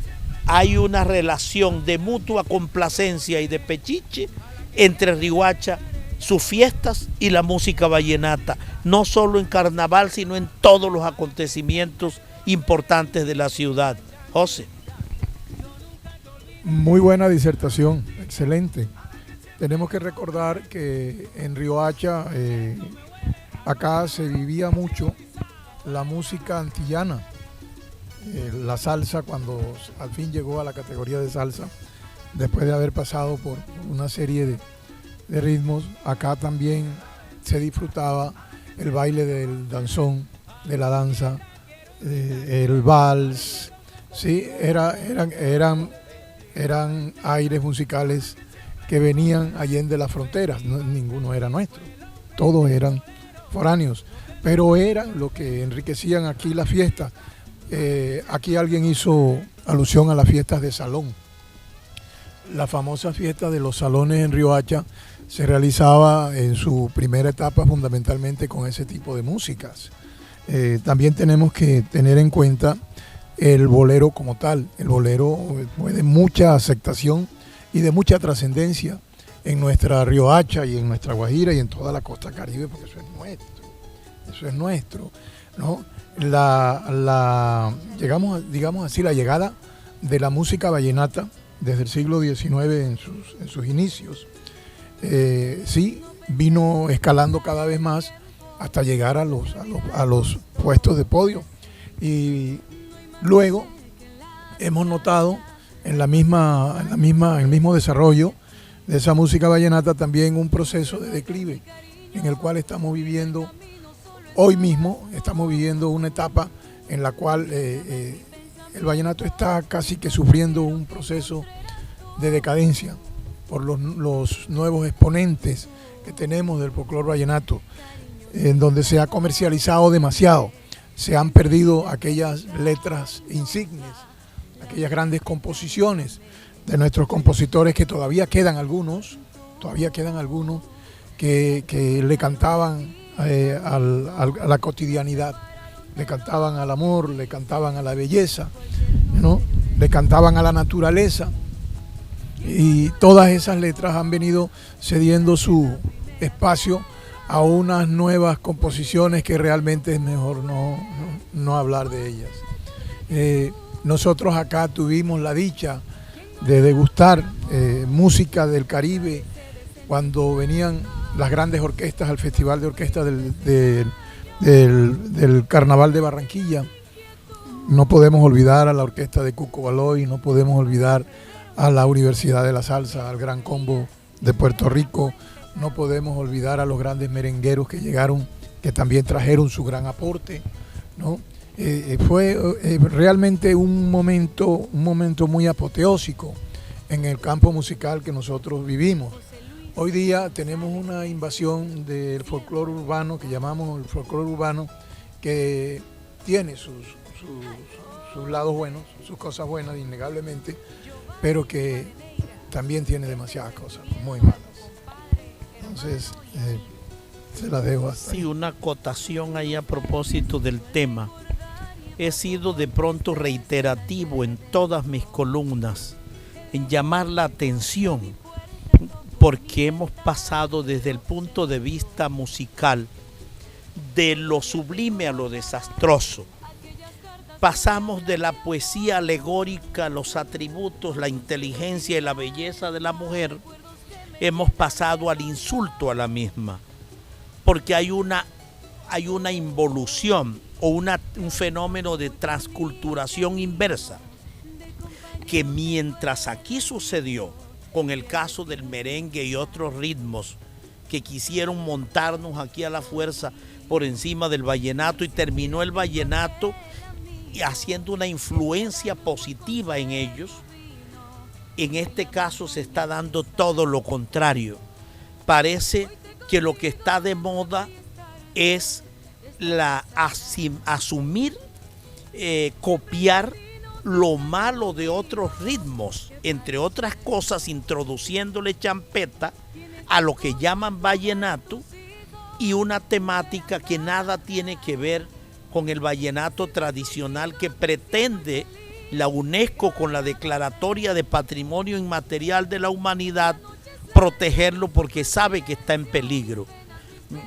hay una relación de mutua complacencia y de pechiche entre Riohacha, sus fiestas y la música vallenata, no solo en carnaval, sino en todos los acontecimientos importantes de la ciudad. José. Muy buena disertación, excelente. Tenemos que recordar que en Riohacha, acá se vivía mucho la música antillana, la salsa, cuando al fin llegó a la categoría de salsa, después de haber pasado por una serie de ritmos. Acá también se disfrutaba el baile del danzón, de la danza, el vals, ¿sí? Eran aires musicales que venían allende las fronteras, ninguno era nuestro, todos eran foráneos, pero eran lo que enriquecían aquí la fiesta. Aquí alguien hizo alusión a las fiestas de salón. La famosa fiesta de los salones en Riohacha se realizaba en su primera etapa fundamentalmente con ese tipo de músicas. También tenemos que tener en cuenta el bolero como tal. El bolero fue de mucha aceptación y de mucha trascendencia en nuestra Riohacha y en nuestra Guajira y en toda la costa Caribe, porque eso es nuestro, ¿no? Llegamos, digamos así, la llegada de la música vallenata desde el siglo XIX en sus inicios, sí, vino escalando cada vez más hasta llegar a los puestos de podio. Y luego hemos notado en el mismo desarrollo de esa música vallenata también un proceso de declive en el cual estamos viviendo hoy mismo. Estamos viviendo una etapa en la cual el vallenato está casi que sufriendo un proceso de decadencia por los nuevos exponentes que tenemos del folclore vallenato, en donde se ha comercializado demasiado. Se han perdido aquellas letras insignes, aquellas grandes composiciones de nuestros compositores, que todavía quedan algunos que le cantaban a la cotidianidad, le cantaban al amor, le cantaban a la belleza, ¿no? Le cantaban a la naturaleza. Y todas esas letras han venido cediendo su espacio a unas nuevas composiciones que realmente es mejor no hablar de ellas. Nosotros acá tuvimos la dicha de degustar música del Caribe cuando venían las grandes orquestas al Festival de Orquestas del Carnaval de Barranquilla. No podemos olvidar a la orquesta de Cuco Baloy, no podemos olvidar a la Universidad de la Salsa, al Gran Combo de Puerto Rico, no podemos olvidar a los grandes merengueros que llegaron, que también trajeron su gran aporte, ¿no? Fue realmente un momento muy apoteósico en el campo musical que nosotros vivimos. Hoy día tenemos una invasión del folclore urbano, que llamamos el folclore urbano, que tiene sus lados buenos, sus cosas buenas, innegablemente, pero que también tiene demasiadas cosas muy malas. Entonces, se las dejo hasta ahí. Sí, una acotación ahí a propósito del tema. He sido de pronto reiterativo en todas mis columnas en llamar la atención porque hemos pasado desde el punto de vista musical de lo sublime a lo desastroso. Pasamos de la poesía alegórica, los atributos, la inteligencia y la belleza de la mujer, hemos pasado al insulto a la misma, porque hay una involución o un fenómeno de transculturación inversa, que mientras aquí sucedió con el caso del merengue y otros ritmos que quisieron montarnos aquí a la fuerza por encima del vallenato, y terminó el vallenato haciendo una influencia positiva en ellos, en este caso se está dando todo lo contrario. Parece que lo que está de moda es asumir, copiar lo malo de otros ritmos, entre otras cosas introduciéndole champeta a lo que llaman vallenato, y una temática que nada tiene que ver con el vallenato tradicional que pretende la UNESCO con la Declaratoria de Patrimonio Inmaterial de la Humanidad protegerlo porque sabe que está en peligro,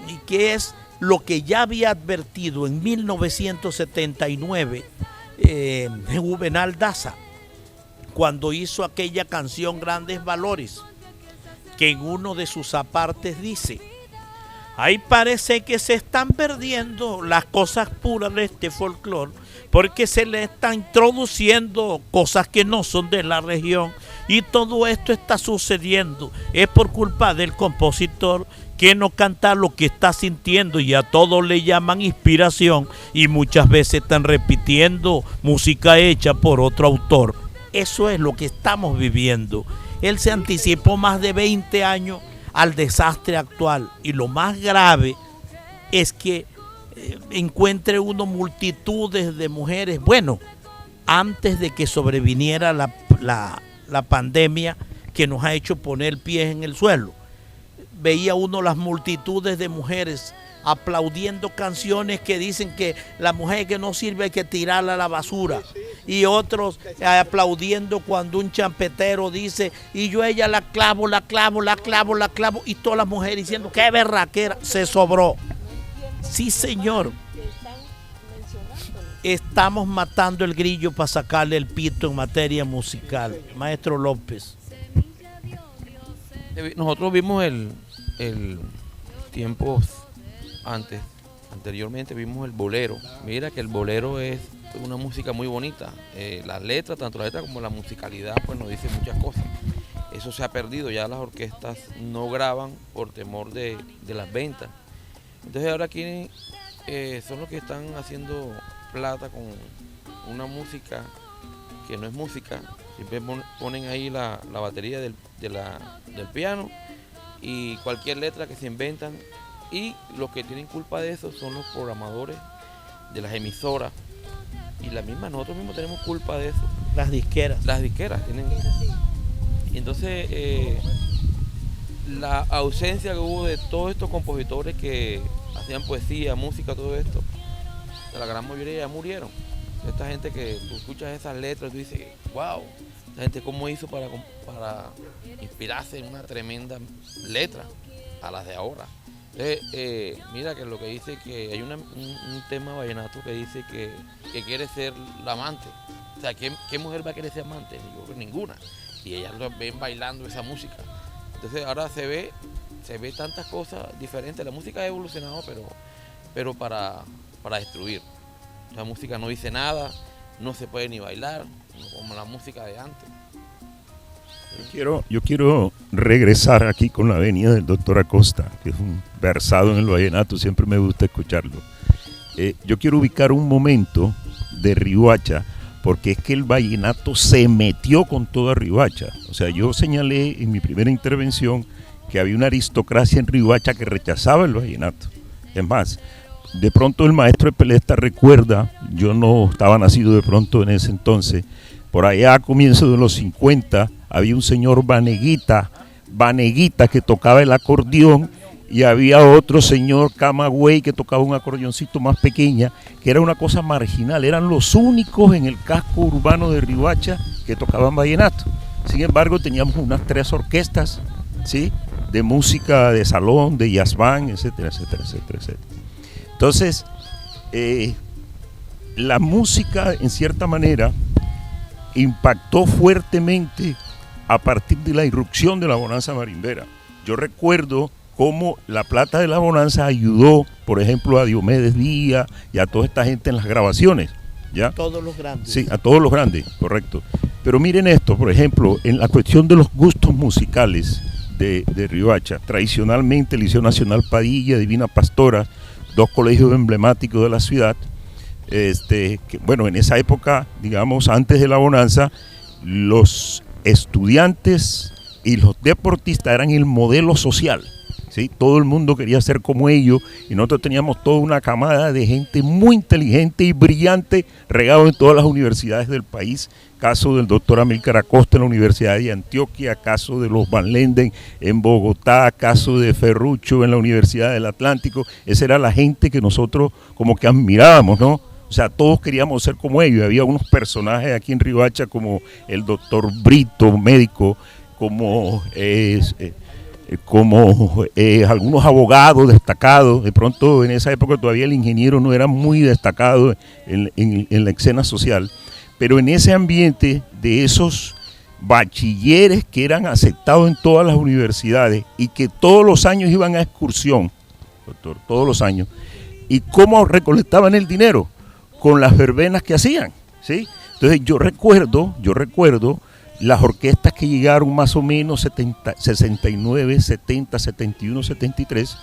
y que es lo que ya había advertido en 1979 Juvenal Daza, cuando hizo aquella canción Grandes Valores, que en uno de sus apartes dice: ahí parece que se están perdiendo las cosas puras de este folclore, porque se le está introduciendo cosas que no son de la región, y todo esto está sucediendo es por culpa del compositor, que no canta lo que está sintiendo, y a todos le llaman inspiración, y muchas veces están repitiendo música hecha por otro autor. Eso es lo que estamos viviendo. Él se anticipó más de 20 años al desastre actual, y lo más grave es que encuentre uno multitudes de mujeres. Bueno, antes de que sobreviniera la pandemia que nos ha hecho poner pies en el suelo, veía uno las multitudes de mujeres aplaudiendo canciones que dicen que la mujer que no sirve hay que tirarla a la basura, y otros aplaudiendo cuando un champetero dice: y yo ella la clavo, la clavo, la clavo, la clavo, y todas las mujeres diciendo: qué berraquera, se sobró. Sí, señor, estamos matando el grillo para sacarle el pito en materia musical. Maestro López. Nosotros vimos el tiempos anteriormente vimos el bolero. Mira que el bolero es una música muy bonita. Las letras, tanto la letra como la musicalidad, pues nos dicen muchas cosas. Eso se ha perdido, ya las orquestas no graban por temor de las ventas. Entonces ahora aquí son los que están haciendo plata con una música que no es música. Siempre ponen ahí la batería del piano y cualquier letra que se inventan, y los que tienen culpa de eso son los programadores de las emisoras, y nosotros mismos tenemos culpa de eso. Las disqueras tienen. Y entonces la ausencia que hubo de todos estos compositores que hacían poesía, música, todo esto, la gran mayoría ya murieron. Esta gente que tú escuchas esas letras y tú dices: wow, La gente cómo hizo para inspirarse en una tremenda letra a las de ahora. Entonces, mira que lo que dice que hay un tema vallenato que dice que quiere ser la amante. O sea, ¿qué mujer va a querer ser amante? Yo creo que ninguna. Y ellas lo ven bailando esa música. Entonces ahora se ve tantas cosas diferentes. La música ha evolucionado, pero para destruir. La música no dice nada, no se puede ni bailar, como la música de antes. Yo quiero regresar aquí con la venia del doctor Acosta, que es un versado en el vallenato, siempre me gusta escucharlo. Yo quiero ubicar un momento de Riohacha, porque es que el vallenato se metió con toda Riohacha. O sea, yo señalé en mi primera intervención que había una aristocracia en Riohacha que rechazaba el vallenato. Es más, de pronto el maestro de Pelesta recuerda, yo no estaba nacido de pronto en ese entonces, por allá a comienzos de los 50 había un señor Vaneguita que tocaba el acordeón, y había otro señor Camagüey que tocaba un acordeoncito más pequeña, que era una cosa marginal. Eran los únicos en el casco urbano de Riohacha que tocaban vallenato. Sin embargo, teníamos unas 3 orquestas, ¿sí?, de música de salón, de jazz band, etcétera, etcétera, etcétera, etcétera. Entonces, la música, en cierta manera, impactó fuertemente a partir de la irrupción de la bonanza marimbera. Yo recuerdo cómo la plata de la bonanza ayudó, por ejemplo, a Diomedes Díaz y a toda esta gente en las grabaciones, ¿ya? Todos los grandes. Sí, a todos los grandes, correcto. Pero miren esto, por ejemplo, en la cuestión de los gustos musicales de Riohacha, tradicionalmente el Liceo Nacional Padilla, Divina Pastora, 2 colegios emblemáticos de la ciudad, que, bueno, en esa época, digamos, antes de la bonanza, los estudiantes y los deportistas eran el modelo social, ¿sí? Todo el mundo quería ser como ellos, y nosotros teníamos toda una camada de gente muy inteligente y brillante regado en todas las universidades del país. Caso del doctor Amílcar Acosta en la Universidad de Antioquia, caso de los Van Lenden en Bogotá, caso de Ferrucho en la Universidad del Atlántico. Esa era la gente que nosotros como que admirábamos, ¿no? O sea, todos queríamos ser como ellos. Había unos personajes aquí en Riohacha como el doctor Brito, médico, como algunos abogados destacados. De pronto en esa época todavía el ingeniero no era muy destacado en la escena social, pero en ese ambiente de esos bachilleres que eran aceptados en todas las universidades y que todos los años iban a excursión, doctor, todos los años, y cómo recolectaban el dinero con las verbenas que hacían, ¿sí? Entonces yo recuerdo las orquestas que llegaron más o menos 69, 70, 71, 73,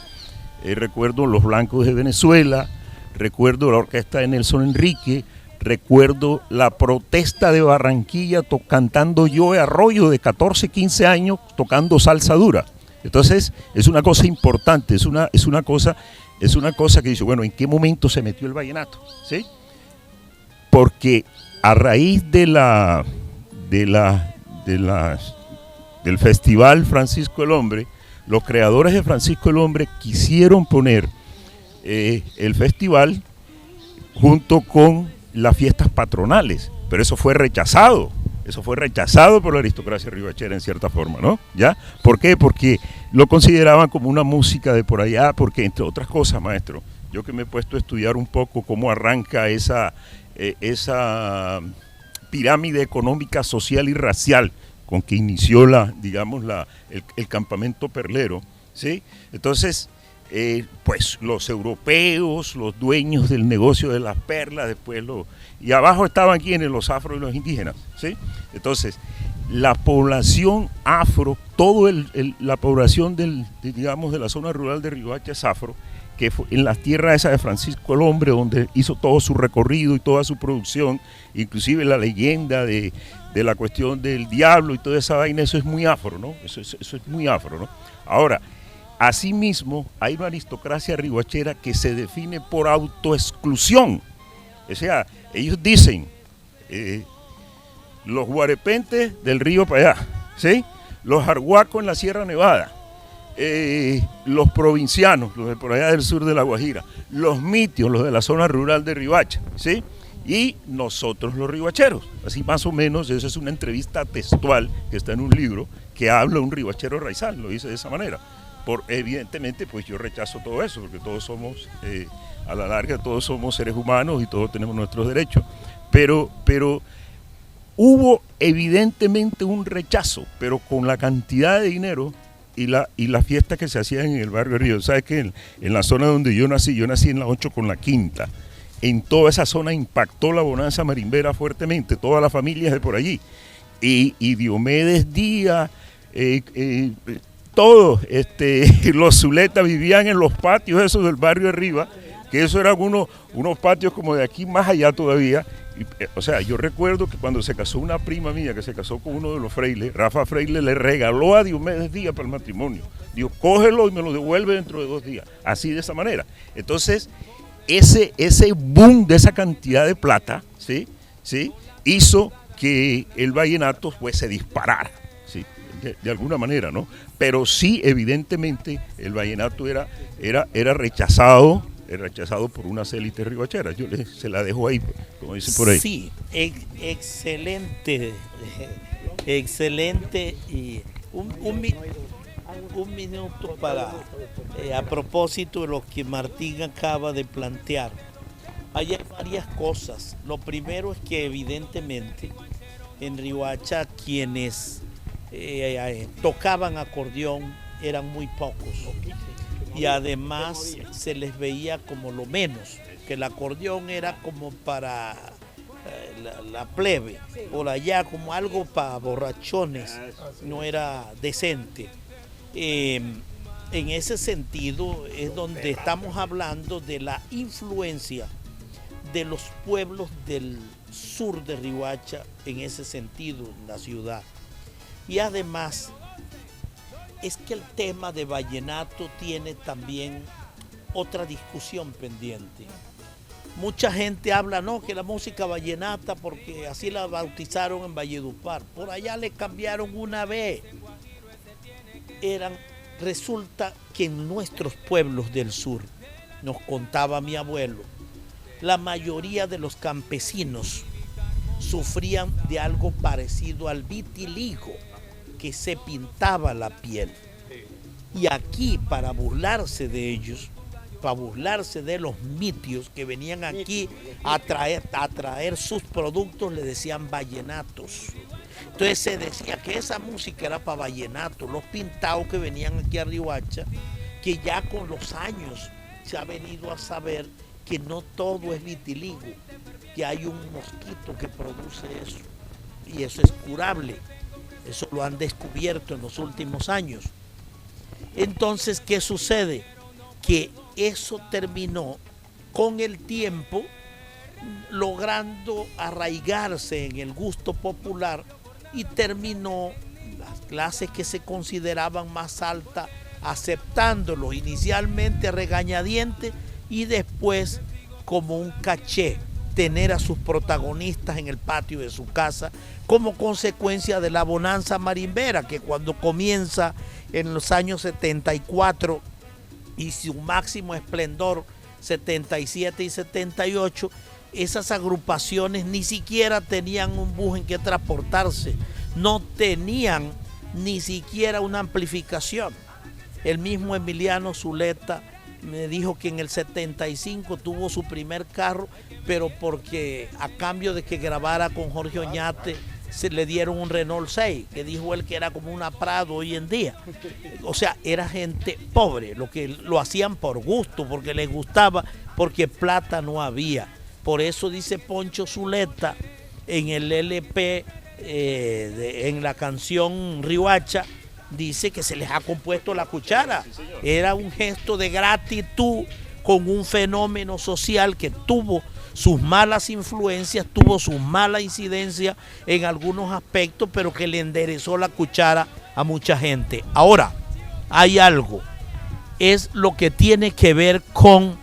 recuerdo Los Blancos de Venezuela, recuerdo la orquesta de Nelson Enrique, recuerdo la protesta de Barranquilla cantando Joe Arroyo de 14, 15 años tocando salsa dura. Entonces es una cosa importante, es una cosa que dice, bueno, ¿en qué momento se metió el vallenato? ¿Sí? Porque a raíz del Festival Francisco el Hombre, los creadores de Francisco el Hombre quisieron poner el festival junto con las fiestas patronales, pero eso fue rechazado por la aristocracia riohachera en cierta forma, ¿no? ¿Ya? ¿Por qué? Porque lo consideraban como una música de por allá, porque entre otras cosas, maestro, yo que me he puesto a estudiar un poco cómo arranca esa pirámide económica, social y racial con que inició el campamento perlero, ¿sí? Entonces, pues los europeos, los dueños del negocio de las perlas, y abajo estaban quienes, los afro y los indígenas, ¿sí? Entonces, la población afro, la población de la zona rural de Riohacha es afro, que fue en las tierras esas de Francisco el Hombre, donde hizo todo su recorrido y toda su producción, inclusive la leyenda de la cuestión del diablo y toda esa vaina, eso es muy afro, ¿no? Eso es muy afro, ¿no? Ahora, asimismo, hay una aristocracia riohachera que se define por autoexclusión. O sea, ellos dicen, los guarepentes del río para allá, ¿sí? Los arhuacos en la Sierra Nevada, los provincianos, los de por allá del sur de La Guajira, los mitios, los de la zona rural de Riohacha, ¿sí? y nosotros los ribacheros. Así más o menos, eso es una entrevista textual que está en un libro que habla un ribachero raizal, lo dice de esa manera. Evidentemente, pues yo rechazo todo eso, porque todos somos, a la larga, todos somos seres humanos y todos tenemos nuestros derechos. Pero hubo evidentemente un rechazo, pero con la cantidad de dinero y la fiesta que se hacía en el barrio de Río. ¿Sabes qué? En la zona donde yo nací en la 8 con la Quinta. En toda esa zona impactó la bonanza marimbera fuertemente, todas las familias de por allí. Y Diomedes Díaz, todos, los Zuleta vivían en los patios esos del barrio arriba, que eso eran unos patios como de aquí más allá todavía. O sea, yo recuerdo que cuando se casó una prima mía, que se casó con uno de los Freile, Rafa Freile le regaló a Diomedes Díaz para el matrimonio. Dijo, cógelo y me lo devuelve dentro de 2 días. Así, de esa manera. Entonces, ese boom de esa cantidad de plata, ¿sí? Hizo que el vallenato pues se disparara, ¿sí? De alguna manera, ¿no? Pero sí, evidentemente, el vallenato era rechazado por unas élites ribacheras. Yo se la dejo ahí, como dicen por ahí. Sí, excelente, excelente. Y un minuto para, a propósito de lo que Martín acaba de plantear. Hay varias cosas. Lo primero es que evidentemente en Riohacha quienes tocaban acordeón eran muy pocos. Y además se les veía como lo menos, que el acordeón era como para la plebe, por allá como algo para borrachones, no era decente. En ese sentido es donde estamos hablando de la influencia de los pueblos del sur de Riohacha, en ese sentido, en la ciudad. Y además es que el tema de vallenato tiene también otra discusión pendiente. Mucha gente habla, no, que la música vallenata, porque así la bautizaron en Valledupar. Por allá le cambiaron una vez. Resulta que en nuestros pueblos del sur, nos contaba mi abuelo, la mayoría de los campesinos sufrían de algo parecido al vitiligo, que se pintaba la piel. Y aquí, para burlarse de ellos, para burlarse de los mitios que venían aquí a traer sus productos, le decían vallenatos. Entonces se decía que esa música era para vallenatos, los pintados que venían aquí a Riohacha, que ya con los años se ha venido a saber que no todo es vitiligo, que hay un mosquito que produce eso, y eso es curable. Eso lo han descubierto en los últimos años. Entonces, ¿qué sucede? Que eso terminó con el tiempo logrando arraigarse en el gusto popular y terminó las clases que se consideraban más altas aceptándolo inicialmente a regañadientes y después como un caché, tener a sus protagonistas en el patio de su casa como consecuencia de la bonanza marimbera, que cuando comienza en los años 74 y su máximo esplendor 77 y 78, esas agrupaciones ni siquiera tenían un bus en que transportarse, no tenían ni siquiera una amplificación. El mismo Emiliano Zuleta me dijo que en el 75 tuvo su primer carro, pero porque a cambio de que grabara con Jorge Oñate se le dieron un Renault 6, que dijo él que era como una Prado hoy en día. O sea, era gente pobre, lo que lo hacían por gusto, porque les gustaba, porque plata no había. Por eso dice Poncho Zuleta en el LP, en la canción Riohacha, dice que se les ha compuesto la cuchara. Era un gesto de gratitud con un fenómeno social que tuvo sus malas influencias, tuvo sus malas incidencias en algunos aspectos, pero que le enderezó la cuchara a mucha gente. Ahora, hay algo, es lo que tiene que ver con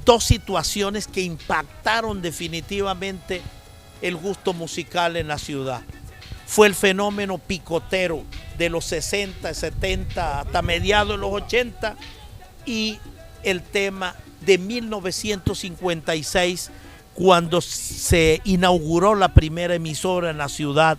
dos situaciones que impactaron definitivamente el gusto musical en la ciudad. Fue el fenómeno picotero de los 60, 70, hasta mediados de los 80, y el tema de 1956, cuando se inauguró la primera emisora en la ciudad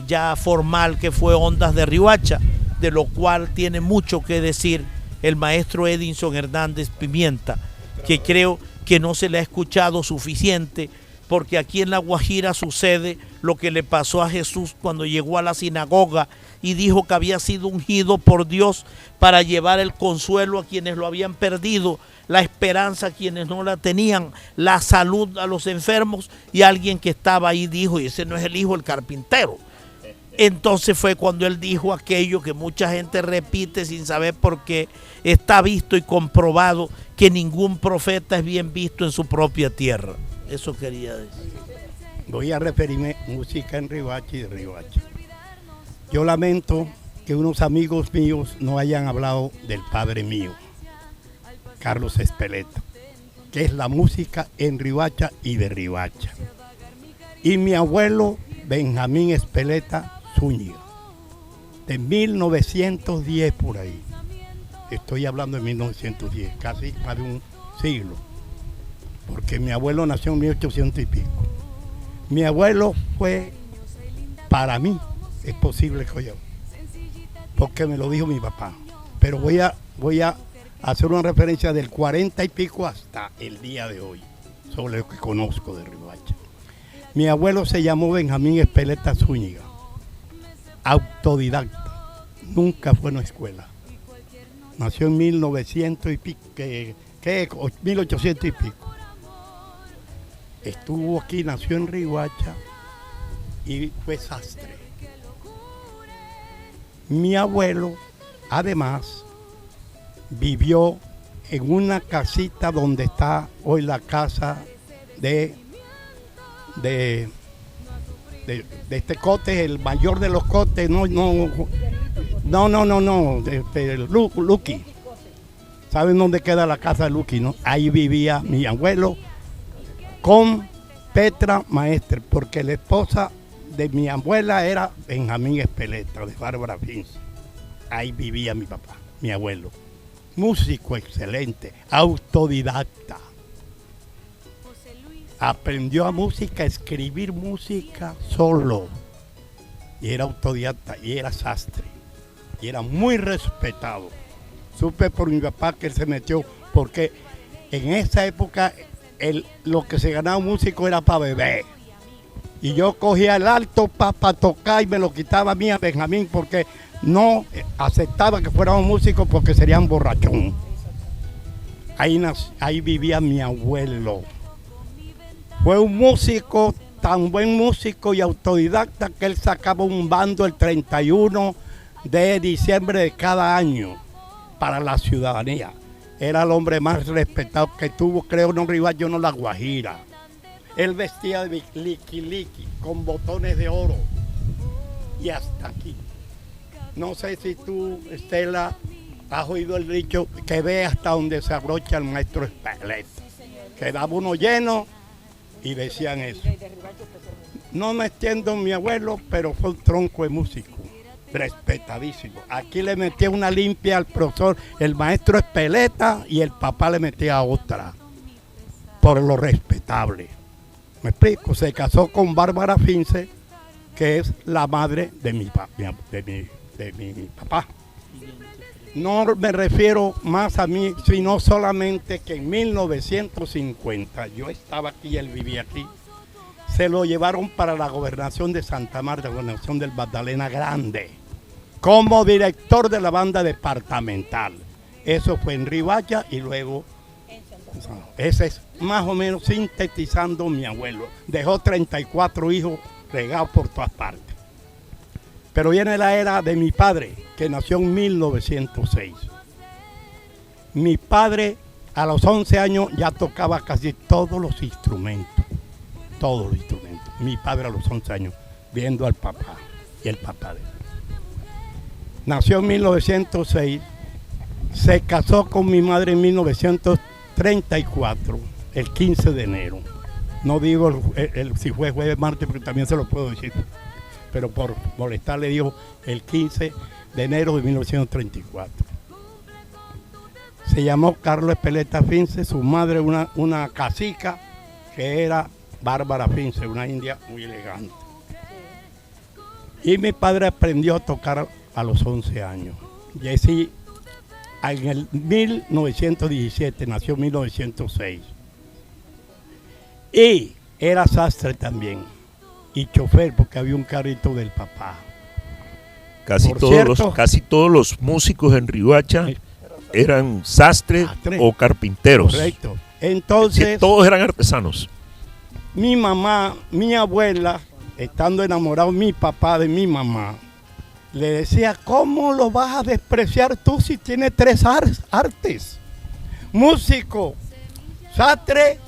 ya formal, que fue Ondas de Riohacha, de lo cual tiene mucho que decir el maestro Edinson Hernández Pimienta, que creo que no se le ha escuchado suficiente, porque aquí en La Guajira sucede lo que le pasó a Jesús cuando llegó a la sinagoga y dijo que había sido ungido por Dios para llevar el consuelo a quienes lo habían perdido, la esperanza a quienes no la tenían, la salud a los enfermos, y alguien que estaba ahí dijo, y ese no es el hijo del carpintero. Entonces fue cuando él dijo aquello que mucha gente repite sin saber por qué. Está visto y comprobado que ningún profeta es bien visto en su propia tierra. Eso quería decir. Voy a referirme música en Riohacha y de Riohacha. Yo lamento que unos amigos míos no hayan hablado del padre mío, Carlos Espeleta, que es la música en Riohacha y de Riohacha. Y mi abuelo Benjamín Espeleta Zúñiga, de 1910 por ahí. Estoy hablando de 1910, casi más de un siglo, porque mi abuelo nació en 1800 y pico. Mi abuelo fue, para mí, es posible que yo, porque me lo dijo mi papá, pero voy a hacer una referencia del 40 y pico hasta el día de hoy, sobre lo que conozco de Riohacha. Mi abuelo se llamó Benjamín Espeleta Zúñiga, autodidacta, nunca fue a una escuela. Nació en 1900 y pico, 1800 y pico. Estuvo aquí, nació en Riohacha y fue sastre. Mi abuelo, además, vivió en una casita donde está hoy la casa de este Cote, el mayor de los Cotes, Luqui. ¿Saben dónde queda la casa de Luqui, no? Ahí vivía mi abuelo con Petra Maestre, porque la esposa de mi abuela era Benjamín Espeleta, de Bárbara Fins. Ahí vivía mi papá, mi abuelo. Músico excelente, autodidacta. Aprendió a escribir música solo. Y era autodidacta, y era sastre. Y era muy respetado. Supe por mi papá que él se metió, porque en esa época lo que se ganaba un músico era para beber. Y yo cogía el alto para tocar y me lo quitaba a mí, a Benjamín, porque no aceptaba que fuéramos músicos porque serían borrachón. Ahí vivía mi abuelo. Fue un músico, tan buen músico y autodidacta, que él sacaba un bando el 31 de diciembre de cada año para la ciudadanía. Era el hombre más respetado que tuvo, creo, no Riohacha, no La Guajira. Él vestía de liqui con botones de oro y hasta aquí. No sé si tú, Estela, has oído el dicho que ve hasta donde se abrocha el maestro Espeleta. Quedaba uno lleno y decían eso. No me extiendo en mi abuelo, pero fue un tronco de músico, respetadísimo. Aquí le metía una limpia al profesor, el maestro Espeleta, y el papá le metía otra, por lo respetable. ¿Me explico? Se casó con Bárbara Fince, que es la madre de mi papá. No me refiero más a mí, sino solamente que en 1950, yo estaba aquí y él vivía aquí, se lo llevaron para la gobernación de Santa Marta, la gobernación del Magdalena Grande, como director de la banda departamental. Eso fue en Riohacha y luego, ese es más o menos sintetizando mi abuelo. Dejó 34 hijos regados por todas partes. Pero viene la era de mi padre, que nació en 1906. Mi padre a los 11 años ya tocaba casi todos los instrumentos. Todos los instrumentos. Mi padre a los 11 años, viendo al papá y el papá de él. Nació en 1906, se casó con mi madre en 1934, el 15 de enero. No digo si fue jueves, martes, porque también se lo puedo decir. Pero por molestar le digo el 15 de enero de 1934. se llamó Carlos Espeleta Fince, su madre una cacica que era Bárbara Fince, una india muy elegante. Y mi padre aprendió a tocar a los 11 años. Jesse, en el 1917, nació en 1906. Y era sastre también, y chofer, porque había un carrito del papá. Casi todos los músicos en Riohacha eran sastres o carpinteros. Correcto. Entonces, todos eran artesanos. Mi mamá, mi abuela, estando enamorado mi papá de mi mamá, le decía, ¿cómo lo vas a despreciar tú si tienes 3 artes? Músico, sastre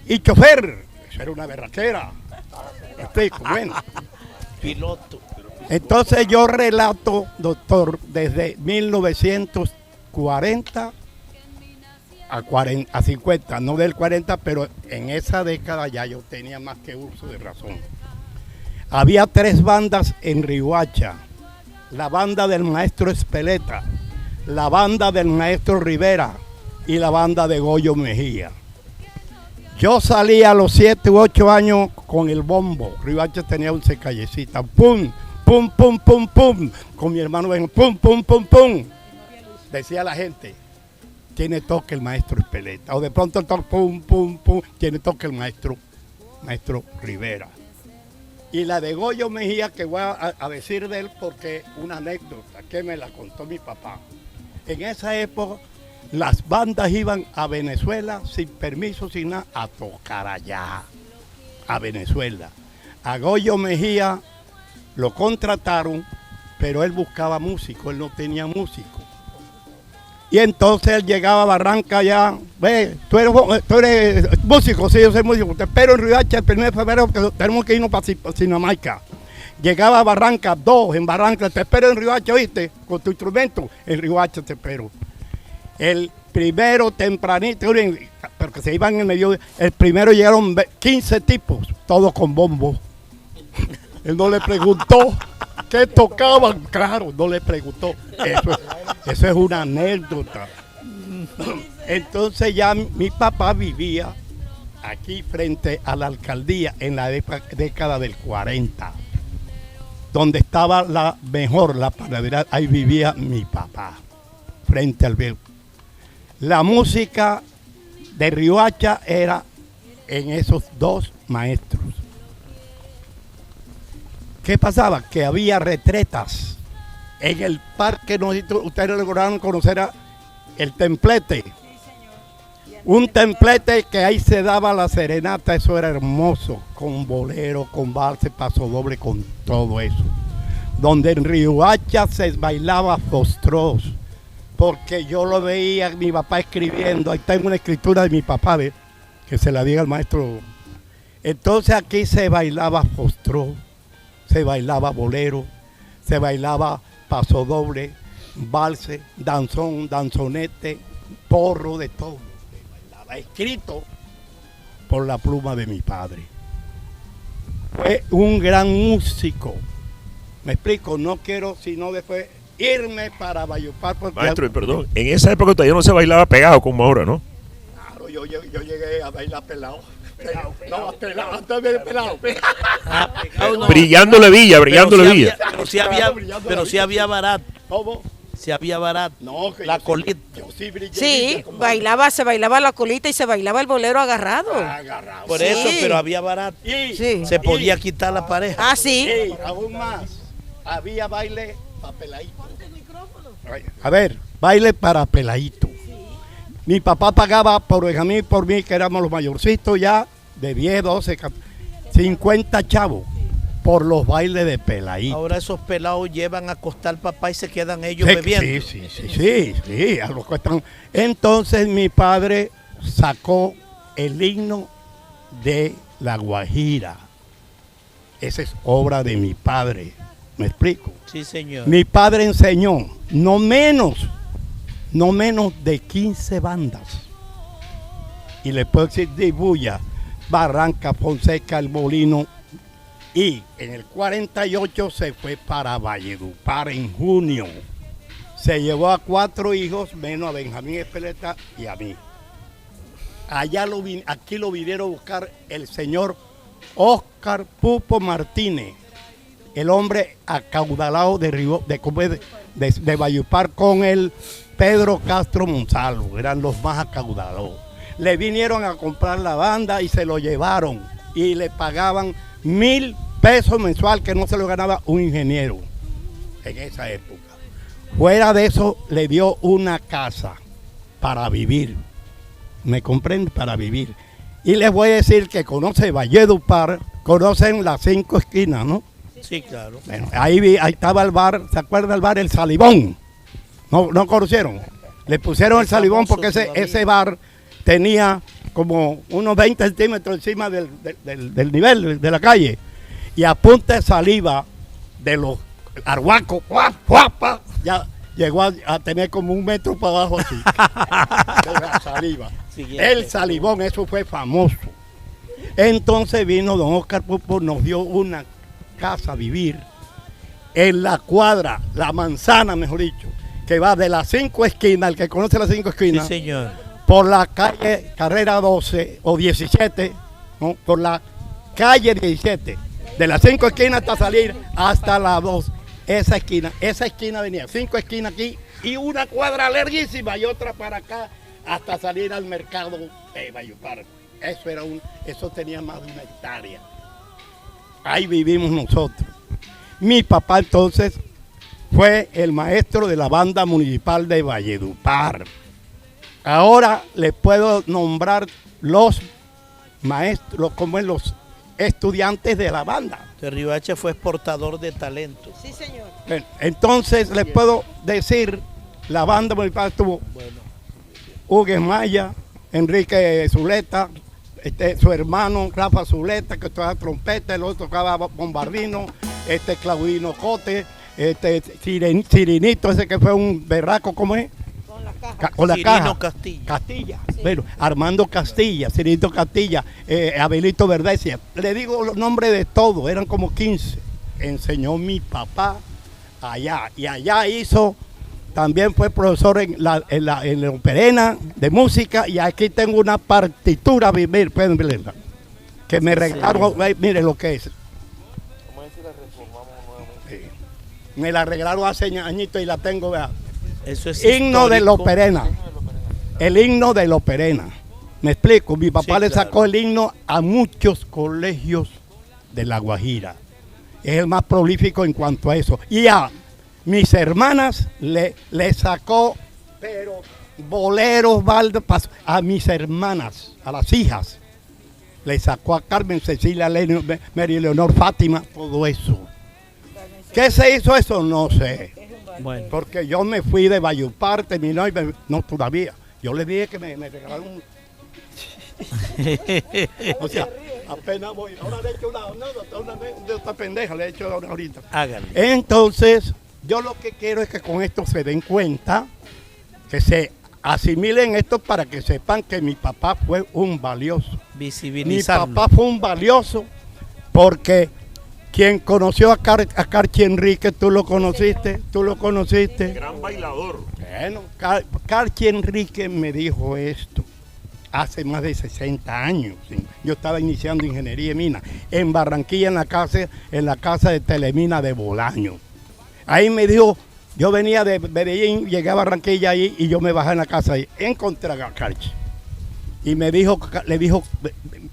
y chofer. Eso era una berraquera. ¿Me explico? Bueno. Piloto. Entonces yo relato, doctor, desde 1940 a 50, no del 40, pero en esa década ya yo tenía más que uso de razón. Había 3 bandas en Riohacha: la banda del maestro Espeleta, la banda del maestro Rivera y la banda de Goyo Mejía. Yo salí a los 7 u 8 años con el bombo. Riohacha tenía 11 callecitas. ¡Pum! ¡Pum, pum, pum, pum! Con mi hermano ven, ¡pum, pum, pum, pum! Decía la gente, tiene toque el maestro Espeleta. O de pronto el toque, ¡pum, pum, pum! Tiene toque el maestro Rivera. Y la de Goyo Mejía, que voy a decir de él porque una anécdota que me la contó mi papá. En esa época las bandas iban a Venezuela sin permiso, sin nada, a tocar allá, a Venezuela. A Goyo Mejía lo contrataron, pero él buscaba músico, él no tenía músico. Y entonces él llegaba a Barranca allá, ve, tú eres músico, sí, yo soy músico, te espero en Riohacha el 1 de febrero, que tenemos que irnos para Sinamaica. Llegaba a Barranca, 2 en Barranca, te espero en Riohacha, ¿oíste? Con tu instrumento, en Riohacha te espero. El primero tempranito, pero que se iban en el medio, el primero llegaron 15 tipos, todos con bombo. Él no le preguntó qué tocaban, claro, no le preguntó. Eso es una anécdota. Entonces ya mi papá vivía aquí frente a la alcaldía en la década del 40, donde estaba la panadería, ahí vivía mi papá, frente al viejo. La música de Riohacha era en esos 2 maestros. ¿Qué pasaba? Que había retretas en el parque, no sé si ustedes lograron conocer el templete. Un templete que ahí se daba la serenata, eso era hermoso, con bolero, con valse, paso doble, con todo eso. Donde en Riohacha se bailaba fostrós, porque yo lo veía, mi papá escribiendo, ahí tengo una escritura de mi papá, ¿ve? Que se la diga al maestro. Entonces aquí se bailaba fostrós, se bailaba bolero, se bailaba paso doble, valse, danzón, danzonete, porro, de todo. Se bailaba, escrito por la pluma de mi padre. Fue un gran músico. Me explico, no quiero sino después irme para Valledupar. Maestro, perdón, en esa época todavía no se bailaba pegado como ahora, ¿no? Claro, yo llegué a bailar pelado. No, pelado, antes de pelado. Brillándole villa. Pero sí había barato. ¿Cómo? Sí había barato. No, que la colita. Sí, se bailaba la colita y se bailaba el bolero agarrado. Agarrado. Por Sí. eso, pero había barato. Sí. Se podía quitar la pareja. Ah, sí. Y aún más, había baile para peladito. A ver, baile para peladito. Mi papá pagaba por Benjamín y por mí, que éramos los mayorcitos ya, de 10, 12, 50 chavos, por los bailes de peladito. Ahora esos pelados llevan a acostar al papá y se quedan ellos bebiendo. Sí, a los que están. Entonces mi padre sacó el himno de La Guajira. Esa es obra de mi padre. ¿Me explico? Sí, señor. Mi padre enseñó no menos de 15 bandas. Y le puedo decir de Bulla, Barranca, Fonseca, El Molino. Y en el 48 se fue para Valledupar en junio. se llevó a 4 hijos, menos a Benjamín Espeleta y a mí. Aquí lo vinieron a buscar el señor Óscar Pupo Martínez, el hombre acaudalado de Valledupar, con el Pedro Castro Monsalvo, eran los más acaudalados. Le vinieron a comprar la banda y se lo llevaron y le pagaban 1,000 pesos mensual, que no se lo ganaba un ingeniero en esa época. Fuera de eso, le dio una casa para vivir. ¿Me comprende? Para vivir. Y les voy a decir que conoce Valledupar, conocen las 5 esquinas, ¿no? Sí, claro. Bueno, ahí estaba el bar, ¿se acuerda el bar El Salibón? ¿No conocieron? Le pusieron el Salibón porque ese bar tenía como unos 20 centímetros encima del nivel de la calle. Y a punta de saliva de los arhuacos, ya llegó a tener como 1 metro para abajo así, de la saliva. Siguiente. El Salibón, eso fue famoso. Entonces vino don Óscar Pupo, nos dio una casa a vivir en la cuadra, la manzana, mejor dicho, que va de las 5 esquinas, el que conoce las 5 esquinas, Sí, señor. por la calle Carrera 12 o 17, ¿no? Por la calle 17, de las 5 esquinas hasta salir hasta la 2, esa esquina venía, 5 esquinas aquí y una cuadra larguísima y otra para acá hasta salir al mercado de Valledupar. Eso tenía más de 1 hectárea. Ahí vivimos nosotros. Mi papá entonces fue el maestro de la banda municipal de Valledupar. Ahora les puedo nombrar los maestros, como en los estudiantes de la banda. Que Riohacha fue exportador de talento. Sí, señor. Bien, entonces les puedo decir, la banda municipal estuvo Bueno, Hugo Maya, Enrique Zuleta, su hermano Rafa Zuleta, que tocaba trompeta, el otro tocaba bombardino, Claudino Cote, Cirinito, ese que fue un berraco, ¿cómo es? Con la caja. Con la Cirino caja. Castilla. Castilla, Sí. bueno, Armando Castilla, Cirinito Castilla, Abelito Verdecia. Le digo los nombres de todos, eran como 15. Enseñó mi papá allá, y allá también fue profesor en la Operena de música, y aquí tengo una partitura, pueden verla, que me regalaron, miren lo que es. Sí. Me la regalaron hace añitos y la tengo, vea. Eso es Himno de la histórico. Operena. El himno de la Operena. Me explico, mi papá Sí, le claro. sacó el himno a muchos colegios de La Guajira. Es el más prolífico en cuanto a eso. Y a mis hermanas le sacó, pero boleros, a mis hermanas, a las hijas. Le sacó a Carmen Cecilia, Mary Leonor, Fátima, todo eso. ¿Qué se hizo eso? No sé. Bueno, Porque yo me fui de Valledupar, terminó y no todavía. Yo le dije que me regalaron un... O sea, apenas voy. Ahora le he hecho una pendeja, le he hecho ahorita. hágale. Entonces, yo lo que quiero es que con esto se den cuenta, que se asimilen esto para que sepan que mi papá fue un valioso. Mi Visibilizarlo. papá fue un valioso porque quien conoció a Carchi Enrique, tú lo conociste. Gran bailador. Bueno, Carchi Enrique me dijo esto hace más de 60 años. ¿Sí? Yo estaba iniciando ingeniería de mina en Barranquilla, en la casa de Telemina de Bolaño. Ahí me dijo, yo venía de Medellín, llegué a Barranquilla ahí y yo me bajé en la casa ahí, encontré a Carchi. Y le dijo,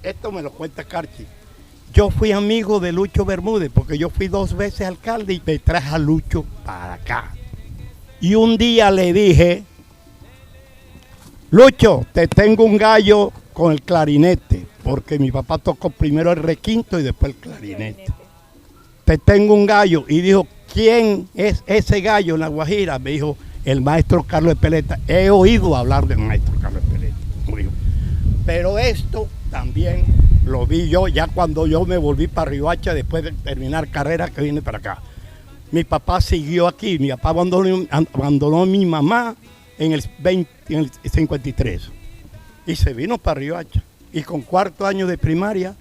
esto me lo cuenta Carchi. Yo fui amigo de Lucho Bermúdez porque yo fui 2 veces alcalde y me traje a Lucho para acá. Y un día le dije, Lucho, te tengo un gallo con el clarinete, porque mi papá tocó primero el requinto y después el clarinete. Te tengo un gallo. Y dijo, ¿quién es ese gallo en La Guajira? Me dijo, el maestro Carlos Espeleta. He oído hablar del maestro Carlos Espeleta. Me dijo. Pero esto también lo vi yo ya cuando yo me volví para Riohacha después de terminar carrera, que vine para acá. Mi papá siguió aquí, mi papá abandonó a mi mamá en el 53 y se vino para Riohacha. Y con 4º año de primaria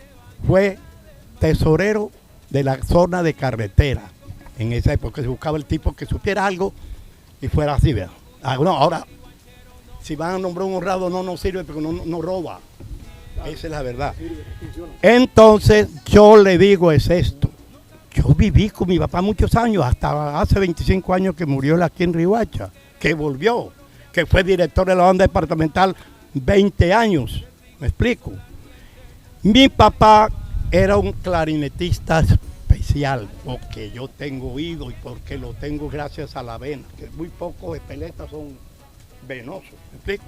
fue tesorero de la zona de carretera. En esa época se buscaba el tipo que supiera algo y fuera así, ¿verdad? No, ahora, si van a nombrar un honrado no nos sirve porque no roba. Esa es la verdad. Entonces, yo le digo es esto. Yo viví con mi papá muchos años, hasta hace 25 años que murió él aquí en Riohacha, que volvió, que fue director de la banda departamental 20 años. ¿Me explico? Mi papá era un clarinetista especial, porque yo tengo oído y porque lo tengo gracias a la vena, que muy pocos espeletas son venosos. ¿Me explico?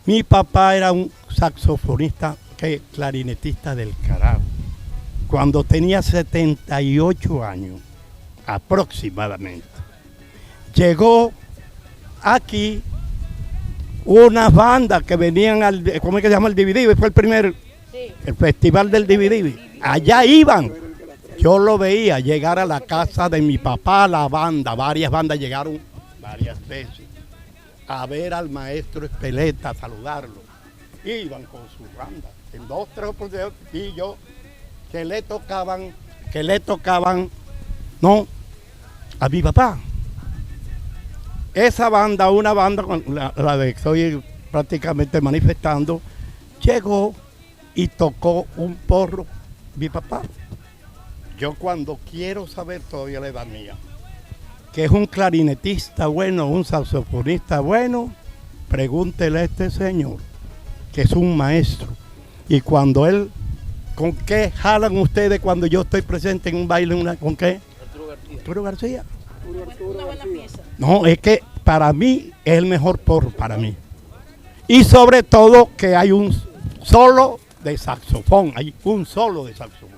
Mi papá era un saxofonista, clarinetista del carajo. Cuando tenía 78 años, aproximadamente, llegó aquí unas bandas que venían al, ¿cómo es que se llama el DVD? Fue el festival del DVD. Allá iban. Yo lo veía llegar a la casa de mi papá, la banda, varias bandas llegaron varias veces a ver al maestro Espeleta, a saludarlo. Iban con su banda, en 2, 3 oportunidades, y yo, que le tocaban, no, a mi papá. Esa banda, una banda, la de que estoy prácticamente manifestando, llegó y tocó un porro, mi papá. Yo cuando quiero saber todavía la edad mía, que es un clarinetista bueno, un saxofonista bueno, pregúntele a este señor, que es un maestro. Y cuando él, ¿con qué jalan ustedes cuando yo estoy presente en un baile? ¿Con qué? Arturo García. No, es que para mí es el mejor porro, para mí. Y sobre todo que hay un solo de saxofón, hay un solo de saxofón.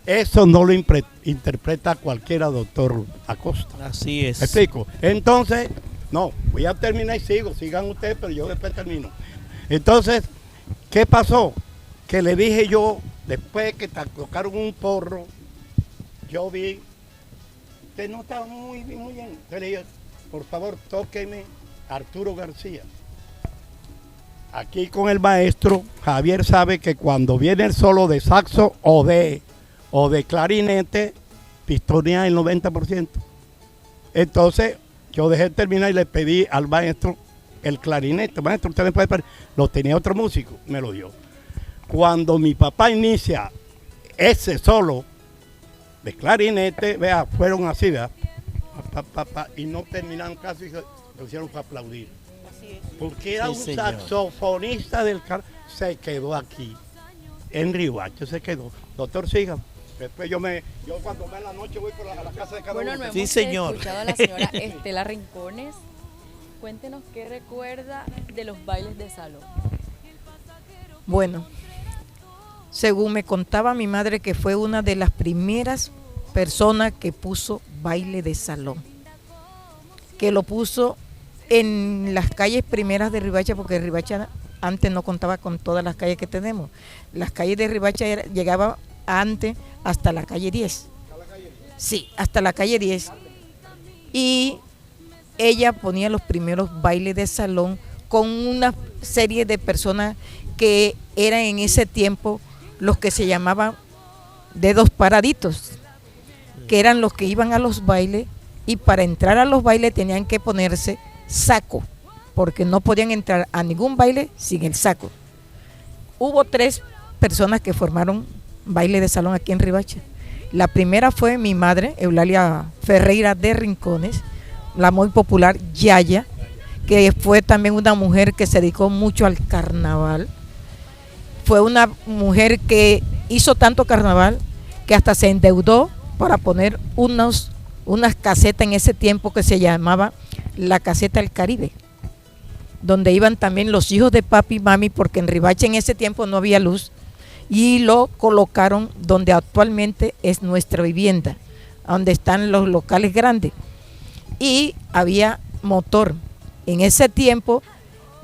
Eso no lo interpreta cualquiera, doctor Acosta. Así es. ¿Me explico? Entonces, no, voy a terminar y sigan ustedes, pero yo después termino. Entonces, ¿qué pasó? Que le dije yo, después que tocaron un porro, yo vi que no estaba muy bien. Entonces le dije, por favor, tóqueme Arturo García. Aquí con el maestro, Javier sabe que cuando viene el solo de saxo o de clarinete, pistonea el 90%. Entonces, yo dejé terminar y le pedí al maestro el clarinete. Maestro, usted me puede pedir. Lo tenía otro músico, me lo dio. Cuando mi papá inicia ese solo de clarinete, vea, fueron así, vea, y no terminaron casi, y se pusieron para aplaudir. Porque era un saxofonista del se quedó aquí, en Riohacha se quedó. Doctor, sigan. Después yo cuando me en la noche voy a la casa de cada uno. No Sí, hemos señor. escuchado a la señora Estela Rincones. Cuéntenos qué recuerda de los bailes de salón. Bueno, según me contaba mi madre, que fue una de las primeras personas que puso baile de salón, que lo puso en las calles primeras de Riohacha, porque Riohacha antes no contaba con todas las calles que tenemos. Las calles de Riohacha llegaban antes hasta la calle 10. Sí, hasta la calle 10. Y ella ponía los primeros bailes de salón con una serie de personas que eran en ese tiempo los que se llamaban dedos paraditos, que eran los que iban a los bailes, y para entrar a los bailes tenían que ponerse saco, porque no podían entrar a ningún baile sin el saco. Hubo 3 personas que formaron baile de salón aquí en Riohacha. La primera fue mi madre, Eulalia Ferreira de Rincones, la muy popular Yaya, que fue también una mujer que se dedicó mucho al carnaval. Fue una mujer que hizo tanto carnaval que hasta se endeudó para poner unas casetas en ese tiempo que se llamaba la Caseta del Caribe, donde iban también los hijos de papi y mami, porque en Riohacha en ese tiempo no había luz, y lo colocaron donde actualmente es nuestra vivienda, donde están los locales grandes, y había motor. En ese tiempo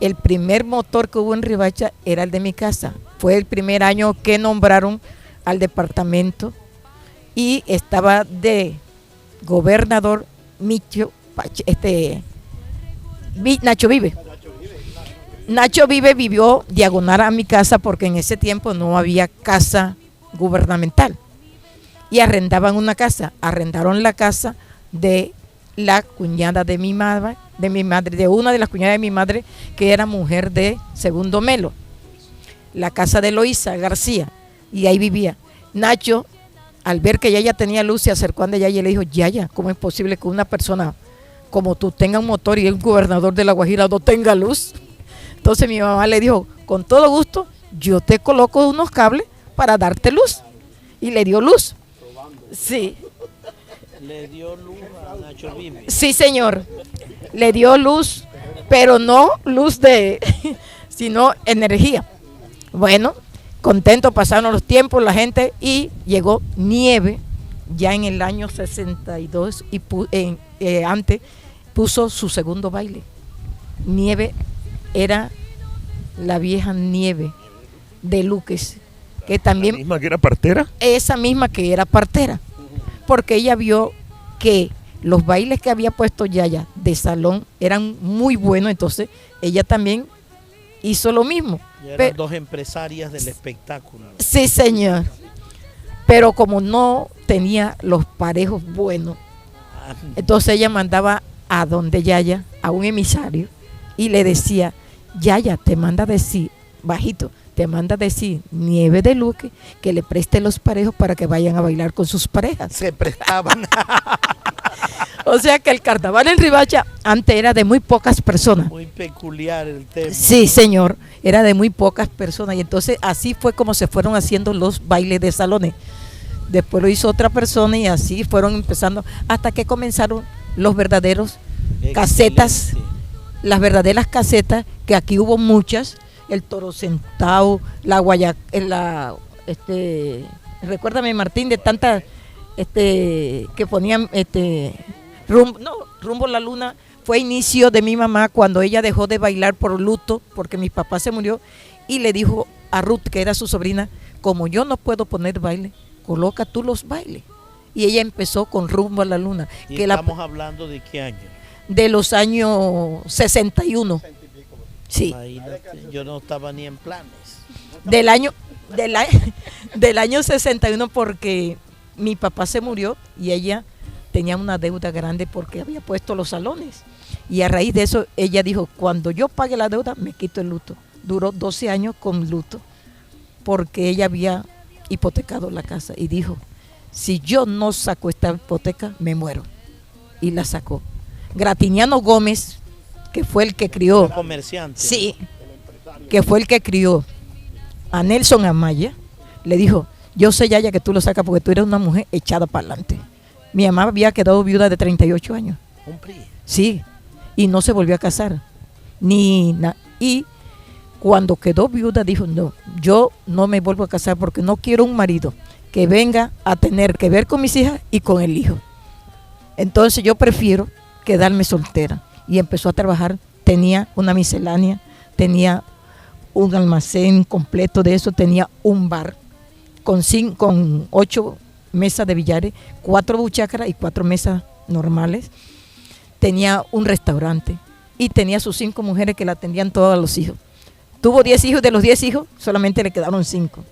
el primer motor que hubo en Riohacha era el de mi casa. Fue el primer año que nombraron al departamento y estaba de gobernador Nacho Vive. Nacho Vive vivió diagonal a mi casa porque en ese tiempo no había casa gubernamental y arrendaban una casa. Arrendaron la casa de la cuñada de mi madre, de una de las cuñadas de mi madre, que era mujer de Segundo Melo, la casa de Eloísa García, y ahí vivía. Nacho, al ver que Yaya tenía luz, se acercó a Yaya y le dijo: Yaya, ¿cómo es posible que una persona como tú tenga un motor y el gobernador de La Guajira no tenga luz? Entonces mi mamá le dijo: con todo gusto, yo te coloco unos cables para darte luz. Y le dio luz. Sí. Le dio luz a Nacho Bimbi. Sí, señor. Le dio luz, pero no luz sino energía. Bueno, contento, pasaron los tiempos, la gente, y llegó Nieve, ya en el año 62, y antes puso su segundo baile. Nieve era la vieja Nieve de Luques, que también... ¿La misma que era partera? Esa misma que era partera, porque ella vio que los bailes que había puesto Yaya de salón eran muy buenos, entonces ella también hizo lo mismo. Y eran dos empresarias del espectáculo. Sí, señor. Pero como no tenía los parejos buenos, entonces ella mandaba a donde Yaya, a un emisario, y le decía: Yaya, te manda a decir, bajito, te manda a decir Nieve de Luque que le preste los parejos para que vayan a bailar con sus parejas. Se prestaban. O sea que el carnaval en Riohacha antes era de muy pocas personas. Muy peculiar el tema. Sí, ¿no? señor, era de muy pocas personas, y entonces así fue como se fueron haciendo los bailes de salones. Después lo hizo otra persona y así fueron empezando hasta que comenzaron los verdaderos casetas, las verdaderas casetas, que aquí hubo muchas, el Toro Sentado, la recuérdame, Martín, de tantas que ponían Rumbo la Luna. Fue inicio de mi mamá cuando ella dejó de bailar por luto, porque mi papá se murió, y le dijo a Ruth, que era su sobrina: como yo no puedo poner baile, coloca tú los bailes. Y ella empezó con Rumbo a la Luna. ¿Y que estamos hablando de qué año? De los años 61. Sí. Imagínate, yo no estaba ni en planes. Del año 61, porque mi papá se murió y ella tenía una deuda grande porque había puesto los salones. Y a raíz de eso ella dijo: cuando yo pague la deuda me quito el luto. Duró 12 años con luto porque ella había hipotecado la casa y dijo: si yo no saco esta hipoteca me muero. Y la sacó. Gratiniano Gómez, que fue el que crió, Comerciante. sí, que fue el que crió a Nelson Amaya, le dijo: yo sé, Yaya, que tú lo sacas porque tú eres una mujer echada para adelante. Mi mamá había quedado viuda de 38 años. Un PRI. Sí, y no se volvió a casar. Y cuando quedó viuda dijo: no, yo no me vuelvo a casar porque no quiero un marido que venga a tener que ver con mis hijas y con el hijo. Entonces yo prefiero quedarme soltera. Y empezó a trabajar, tenía una miscelánea, tenía un almacén completo de eso, tenía un bar con 8 mesas de billares, 4 buchácaras y 4 mesas normales. Tenía un restaurante y tenía sus 5 mujeres que la atendían todos los hijos. Tuvo 10 hijos, de los 10 hijos solamente le quedaron 5.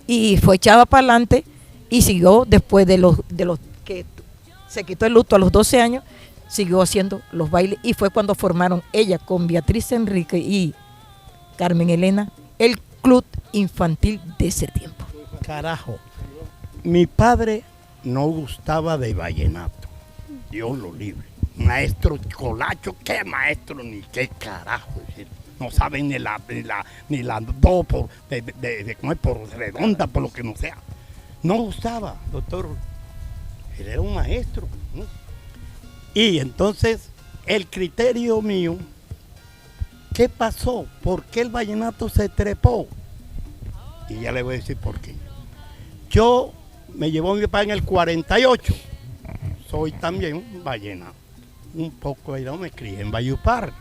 Y fue echada para adelante y siguió después de los que se quitó el luto a los 12 años, siguió haciendo los bailes, y fue cuando formaron ella con Beatriz Enrique y Carmen Elena el club infantil de ese tiempo. Carajo. Mi padre no gustaba de vallenato, Dios lo libre. Maestro Colacho, qué maestro, ni qué carajo. Es decir, no saben ni la do por redonda, por lo que no sea. No gustaba, doctor. Él era un maestro, ¿no? Y entonces, el criterio mío, ¿qué pasó? ¿Por qué el vallenato se trepó? Y ya le voy a decir por qué. Yo me llevó mi papá en el 48. Soy también vallenato. Un poco ahí, me crié en Valledupar.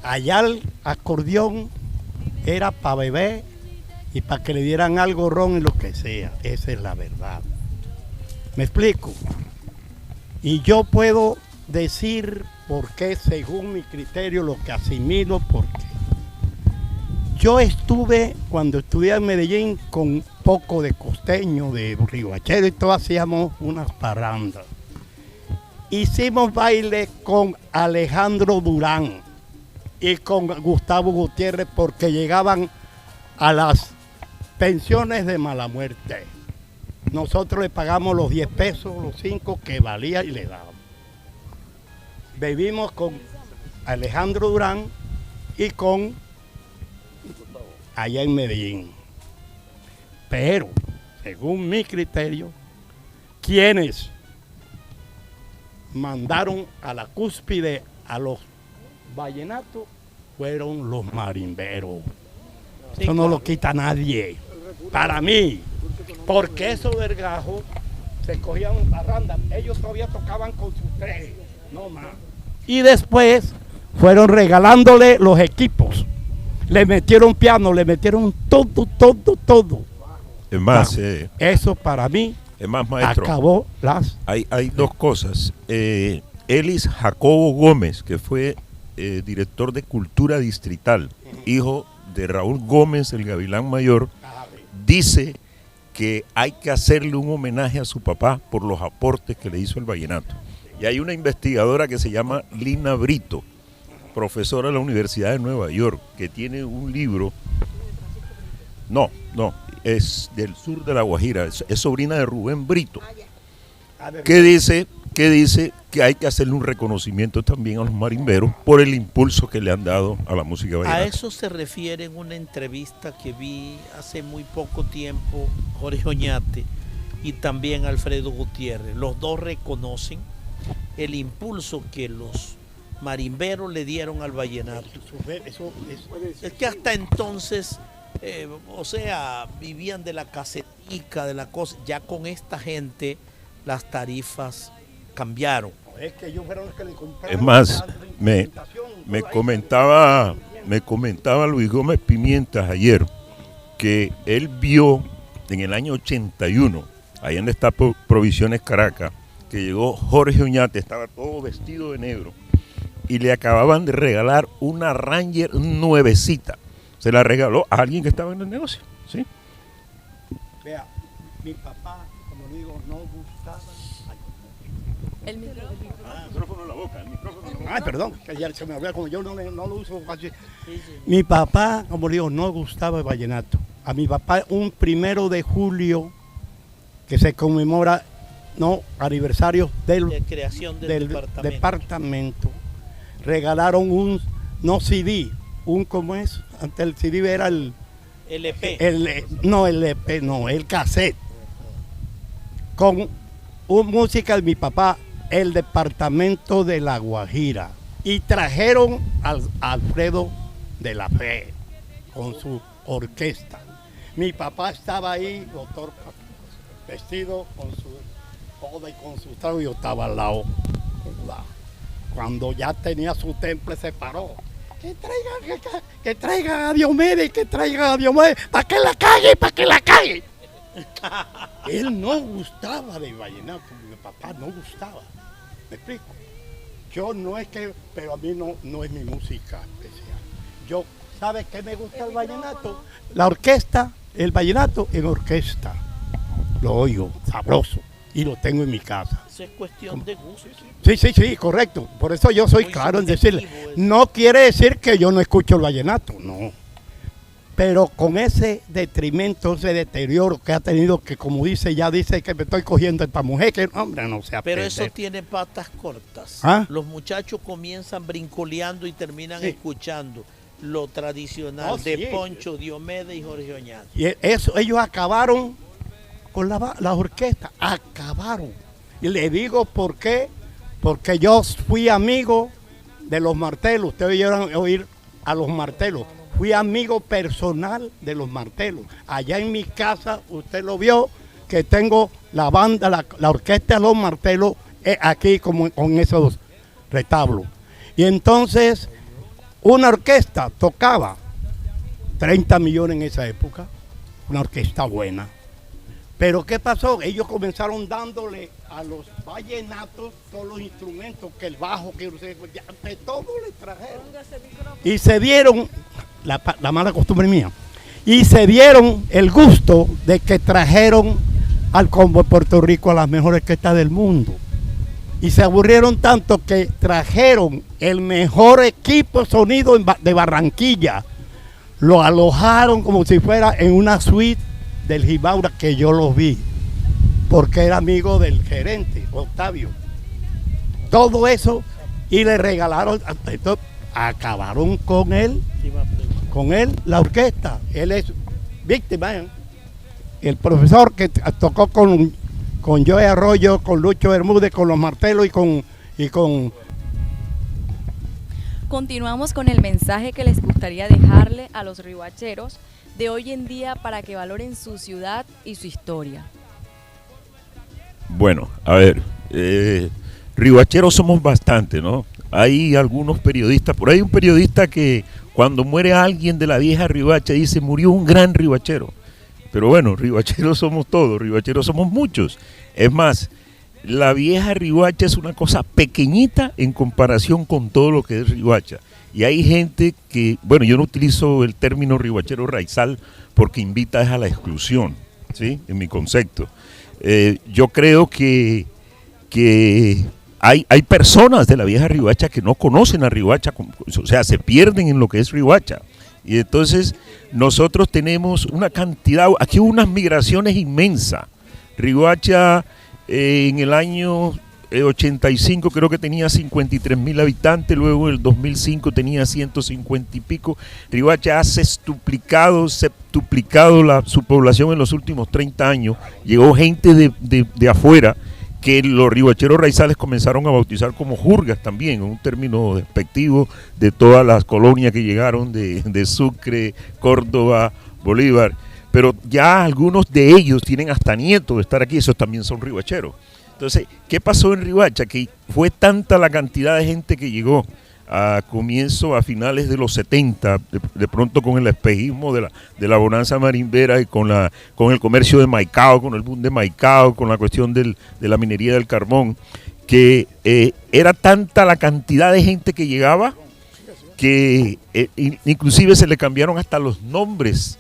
Allá el acordeón era para beber y para que le dieran algo ron y lo que sea. Esa es la verdad. ¿Me explico? Y yo puedo decir por qué, según mi criterio, lo que asimilo, porque yo estuve, cuando estudié en Medellín, con un poco de costeño, de riohachero y todo, hacíamos unas parrandas. hicimos baile con Alejandro Durán y con Gustavo Gutiérrez porque llegaban a las pensiones de mala muerte. Nosotros le pagamos los 10 pesos, los 5 que valía y le dábamos. Bebimos con Alejandro Durán y con allá en Medellín. Pero, según mi criterio, quienes mandaron a la cúspide a los vallenatos fueron los marimberos. Sí, Eso no claro. lo quita nadie. Para mí, porque esos vergajos se cogían parrandas. Ellos todavía tocaban con sus tres, no más. Y después fueron regalándole los equipos. Le metieron piano, le metieron todo. Es más, Eso para mí maestro, acabó las... hay dos cosas. Elis Jacobo Gómez, que fue director de Cultura Distrital, hijo de Raúl Gómez, el Gavilán Mayor, dice que hay que hacerle un homenaje a su papá por los aportes que le hizo el vallenato. Y hay una investigadora que se llama Lina Brito, profesora de la Universidad de Nueva York, que tiene un libro, es del sur de La Guajira, es sobrina de Rubén Brito, que dice que hay que hacerle un reconocimiento también a los marimberos por el impulso que le han dado a la música vallenata. A eso se refiere en una entrevista que vi hace muy poco tiempo Jorge Oñate y también Alfredo Gutiérrez. Los dos reconocen el impulso que los marimberos le dieron al vallenato. Es que hasta entonces, vivían de la casetica, de la cosa. Ya con esta gente las tarifas cambiaron. Es que ellos fueron los que le compraron. Es más, la me comentaba Luis Gómez Pimientas ayer que él vio en el año 81, allá en esta Provisiones Caracas, que llegó Jorge Oñate, estaba todo vestido de negro, y le acababan de regalar una Ranger nuevecita. Se la regaló a alguien que estaba en el negocio, ¿sí? Vea, mi papá, como digo, no gustaba. El micrófono. El micrófono en la boca, el micrófono en la boca. Ay, perdón, que ya se me olvidó, como yo no lo uso casi. Mi papá, como digo, no gustaba el vallenato. A mi papá, un 1 de julio, que se conmemora, aniversario De creación del departamento, regalaron un, CD, ¿cómo es? Antes el CD era el cassette, con música de mi papá, el departamento de La Guajira, y trajeron a Alfredo de la Fe con su orquesta. Mi papá estaba ahí, doctor, vestido con su boda y con su trago, y yo estaba al lado. Cuando ya tenía su temple, se paró. Que traigan a Diomedes, para que la cague. Él no gustaba de vallenato, mi papá no gustaba. ¿Me explico? Yo no es que, pero a mí no es mi música especial. ¿Sabes qué me gusta el vallenato? La orquesta, el vallenato en orquesta. Lo oigo, sabroso, y lo tengo en mi casa. Eso es cuestión de gusto. Sí, correcto. Por eso yo soy Muy claro en subjetivo decirle. eso. No quiere decir que yo no escucho el vallenato, no. Pero con ese detrimento, ese deterioro que ha tenido, que como dice que me estoy cogiendo esta mujer, que hombre, no sea Pero pendejo. eso tiene patas cortas. ¿Ah? Los muchachos comienzan brincoleando y terminan Sí. escuchando lo tradicional Oh, de sí. Poncho, Diomedes y Jorge Oñate. Y eso, ellos acabaron con la orquesta, acabaron. Y le digo por qué, porque yo fui amigo de los Martelos. Ustedes oyeron oír a los Martelos. Fui amigo personal de los Martelos. Allá en mi casa, usted lo vio, que tengo la banda, la orquesta de los Martelos, aquí como con esos retablos. Y entonces, una orquesta tocaba 30 millones en esa época, una orquesta buena. Pero ¿qué pasó? Ellos comenzaron dándole a los vallenatos todos los instrumentos, que el bajo, que de todo le trajeron. Y se dieron, la mala costumbre mía, y se dieron el gusto de que trajeron al combo de Puerto Rico a las mejores orquestas del mundo. Y se aburrieron tanto que trajeron el mejor equipo de sonido de Barranquilla. Lo alojaron como si fuera en una suite del Jimaura, que yo lo vi, porque era amigo del gerente, Octavio. Todo eso, y le regalaron, entonces, acabaron con él, la orquesta. Él es víctima, ¿eh? El profesor que tocó con Joey Arroyo, con Lucho Bermúdez, con los Martelos y con... Continuamos con el mensaje que les gustaría dejarle a los riohacheros de hoy en día para que valoren su ciudad y su historia. Bueno, a ver, riohacheros somos bastante, ¿no? Hay algunos periodistas, por ahí hay un periodista que cuando muere alguien de la vieja Riohacha dice, murió un gran riohachero. Pero bueno, riohacheros somos todos, riohacheros somos muchos. Es más, la vieja Riohacha es una cosa pequeñita en comparación con todo lo que es Riohacha. Y hay gente que, bueno, yo no utilizo el término riohachero raizal porque invita a la exclusión, ¿sí? En mi concepto. Yo creo que hay personas de la vieja Riohacha que no conocen a Riohacha, o sea, se pierden en lo que es Riohacha. Y entonces nosotros tenemos una cantidad, aquí hubo unas migraciones inmensas. Riohacha en el año 85 creo que tenía 53.000 habitantes, luego en el 2005 tenía 150 y pico. Riohacha ha septuplicado su población en los últimos 30 años. Llegó gente de afuera que los riohacheros raizales comenzaron a bautizar como jurgas también, un término despectivo de todas las colonias que llegaron de Sucre, Córdoba, Bolívar. Pero ya algunos de ellos tienen hasta nietos de estar aquí, esos también son riohacheros. Entonces, ¿qué pasó en Riohacha? Que fue tanta la cantidad de gente que llegó a finales de los 70, de pronto con el espejismo de la bonanza marimbera y con el comercio de Maicao, con el boom de Maicao, con la cuestión de la minería del carbón, que era tanta la cantidad de gente que llegaba que inclusive se le cambiaron hasta los nombres.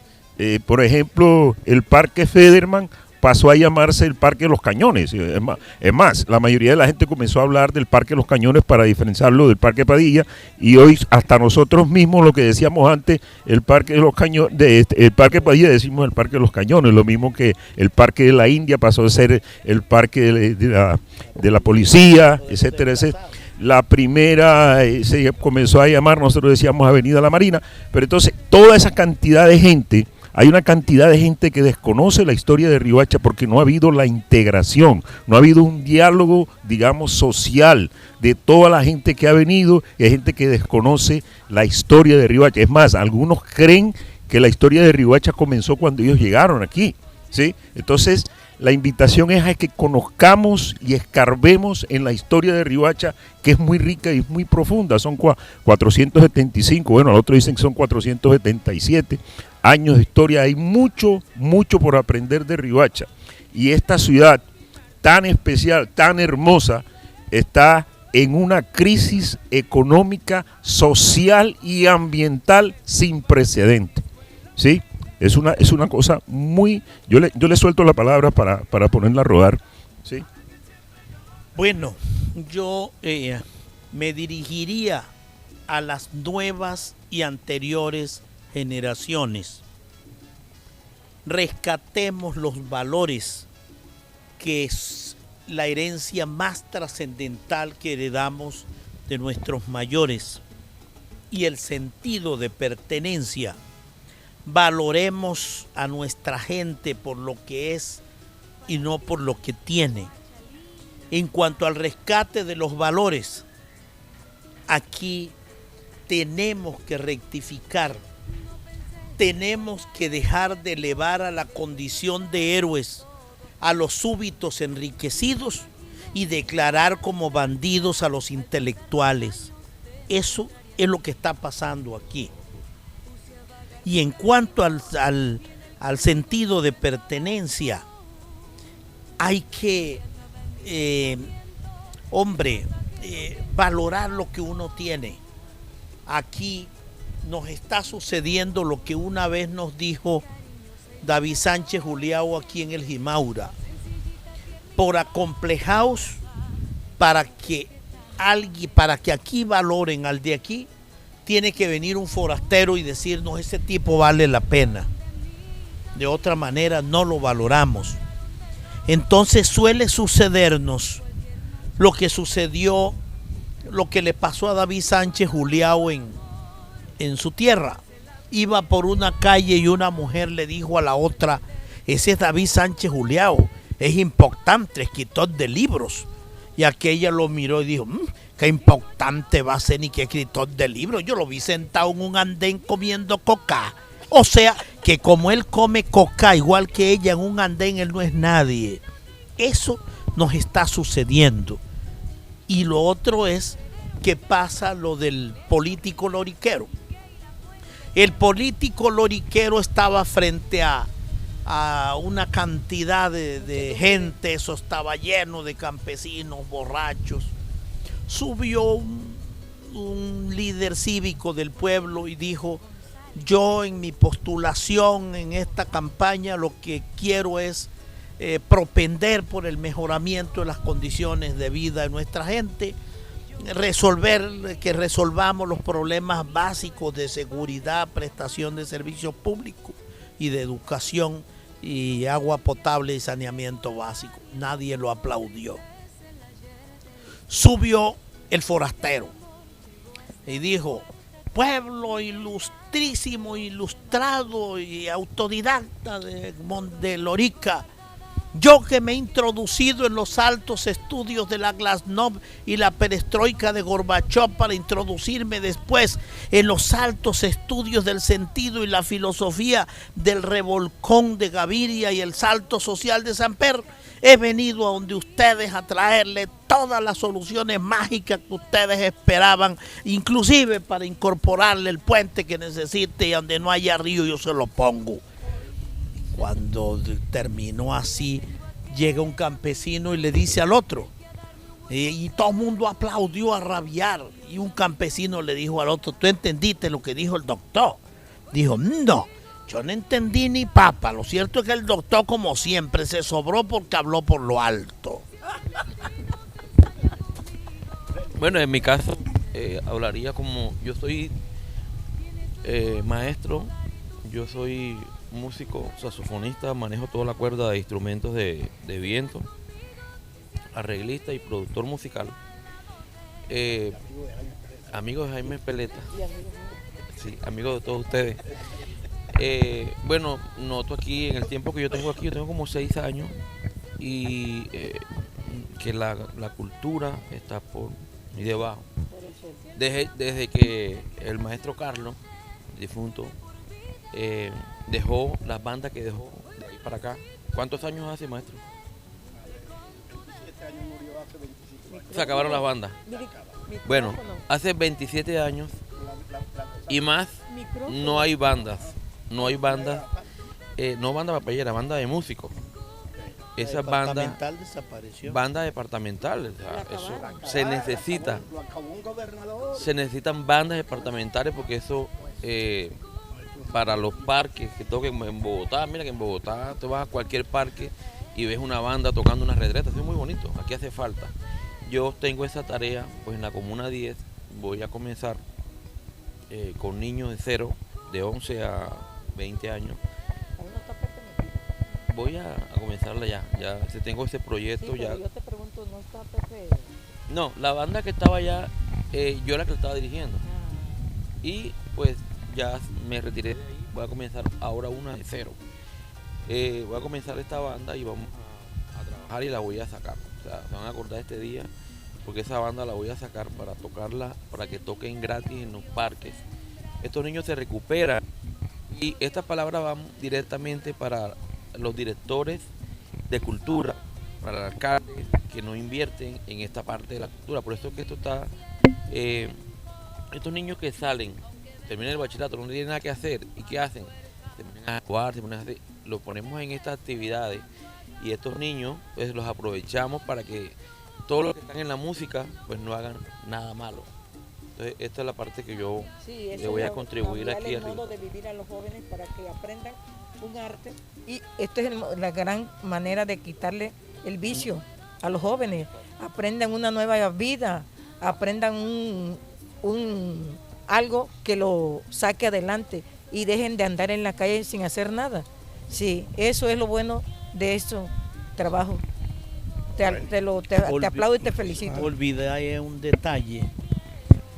Por ejemplo, el Parque Federman pasó a llamarse el Parque de los Cañones. Es más, la mayoría de la gente comenzó a hablar del Parque de los Cañones para diferenciarlo del Parque Padilla, y hoy hasta nosotros mismos, lo que decíamos antes, el Parque de los Cañones, el Parque Padilla, decimos el Parque de los Cañones, lo mismo que el Parque de la India pasó a ser el Parque de la Policía, etcétera, etcétera. La primera se comenzó a llamar, nosotros decíamos Avenida La Marina, pero entonces toda esa cantidad de gente, hay una cantidad de gente que desconoce la historia de Riohacha porque no ha habido la integración, no ha habido un diálogo, digamos, social de toda la gente que ha venido, y hay gente que desconoce la historia de Riohacha. Es más, algunos creen que la historia de Riohacha comenzó cuando ellos llegaron aquí, ¿sí? Entonces, la invitación es a que conozcamos y escarbemos en la historia de Riohacha, que es muy rica y muy profunda. Son 475, bueno, al otro dicen que son 477 años de historia. Hay mucho, mucho por aprender de Riohacha. Y esta ciudad tan especial, tan hermosa, está en una crisis económica, social y ambiental sin precedente, ¿sí? Es una cosa muy... Yo le suelto la palabra para ponerla a rodar, ¿sí? Bueno, yo me dirigiría a las nuevas y anteriores generaciones. Rescatemos los valores, que es la herencia más trascendental que heredamos de nuestros mayores, y el sentido de pertenencia. Valoremos a nuestra gente por lo que es y no por lo que tiene. En cuanto al rescate de los valores, aquí tenemos que rectificar, tenemos que dejar de elevar a la condición de héroes a los súbitos enriquecidos y declarar como bandidos a los intelectuales. Eso es lo que está pasando aquí. Y en cuanto al sentido de pertenencia, hay que, valorar lo que uno tiene. Aquí nos está sucediendo lo que una vez nos dijo David Sánchez Juliao aquí en el Jimaura. Por acomplejaos, para que alguien, para que aquí valoren al de aquí, tiene que venir un forastero y decirnos ese tipo vale la pena. De otra manera no lo valoramos. Entonces suele sucedernos lo que sucedió, lo que le pasó a David Sánchez Juliao en su tierra. Iba por una calle y una mujer le dijo a la otra: ese es David Sánchez Juliao, es importante, escritor de libros. Y aquella lo miró y dijo: qué importante va a ser ni qué escritor de libros, yo lo vi sentado en un andén comiendo coca. O sea, que como él come coca igual que ella en un andén, él no es nadie. Eso nos está sucediendo. Y lo otro es que pasa lo del político loriquero. El político loriquero estaba frente a una cantidad de gente, eso estaba lleno de campesinos, borrachos. Subió un líder cívico del pueblo y dijo: yo en mi postulación en esta campaña lo que quiero es propender por el mejoramiento de las condiciones de vida de nuestra gente, que resolvamos los problemas básicos de seguridad, prestación de servicios públicos y de educación y agua potable y saneamiento básico. Nadie lo aplaudió. Subió el forastero y dijo: pueblo ilustrísimo, ilustrado y autodidacta de Lorica, yo que me he introducido en los altos estudios de la Glasnost y la perestroika de Gorbachov para introducirme después en los altos estudios del sentido y la filosofía del revolcón de Gaviria y el salto social de Samper, he venido a donde ustedes a traerle todas las soluciones mágicas que ustedes esperaban, inclusive para incorporarle el puente que necesite, y donde no haya río yo se lo pongo. Cuando terminó así, llega un campesino y le dice al otro, y todo el mundo aplaudió a rabiar, y un campesino le dijo al otro: ¿tú entendiste lo que dijo el doctor? Dijo: no, yo no entendí ni papa. Lo cierto es que el doctor, como siempre, se sobró porque habló por lo alto. Bueno, en mi caso, hablaría como yo soy maestro, yo soy músico, saxofonista, manejo toda la cuerda de instrumentos de viento, arreglista y productor musical. Amigo de Jaime Peleta, sí, amigo de todos ustedes. Bueno, noto aquí, en el tiempo que yo tengo aquí, yo tengo como 6 años, y que la cultura está por mi debajo. Desde que el maestro Carlos, difunto, dejó las bandas que dejó de ahí para acá. ¿Cuántos años hace, maestro? 27 años murió, hace 25. Se acabaron las bandas. Bueno, hace 27 años y más no hay bandas. No hay bandas, no banda papellera, banda de músicos. Esa banda desapareció. Banda departamental, o sea, eso se necesita. Se necesitan bandas departamentales porque eso para los parques que toquen en Bogotá, mira que en Bogotá te vas a cualquier parque y ves una banda tocando una retreta, eso es muy bonito, aquí hace falta. Yo tengo esa tarea, pues en la Comuna 10 voy a comenzar con niños de 0, de 11 a 20 años. Voy a comenzarla ya tengo ese proyecto. Sí, ya. Yo te pregunto, ¿no está Pepe? No, la banda que estaba allá, yo la que la estaba dirigiendo. Y pues ya me retiré de ahí, voy a comenzar ahora una de 0. Voy a comenzar esta banda y vamos a trabajar y la voy a sacar. O sea, se van a acordar este día porque esa banda la voy a sacar para tocarla, para que toquen gratis en los parques. Estos niños se recuperan y estas palabras van directamente para los directores de cultura, para el alcalde, que no invierten en esta parte de la cultura. Por eso es que esto está, estos niños que salen, terminan el bachillerato, no tienen nada que hacer, ¿y qué hacen? Se ponen a jugar, lo ponemos en estas actividades, y estos niños pues los aprovechamos para que todos los que están en la música pues no hagan nada malo. Entonces esta es la parte que yo le voy a contribuir aquí arriba. El modo de vivir a los jóvenes para que aprendan un arte. Y esta es la gran manera de quitarle el vicio a los jóvenes, aprendan una nueva vida, aprendan algo que lo saque adelante y dejen de andar en la calle sin hacer nada. Sí, eso es lo bueno de eso trabajo. Te aplaudo y te felicito. Olvidé un detalle.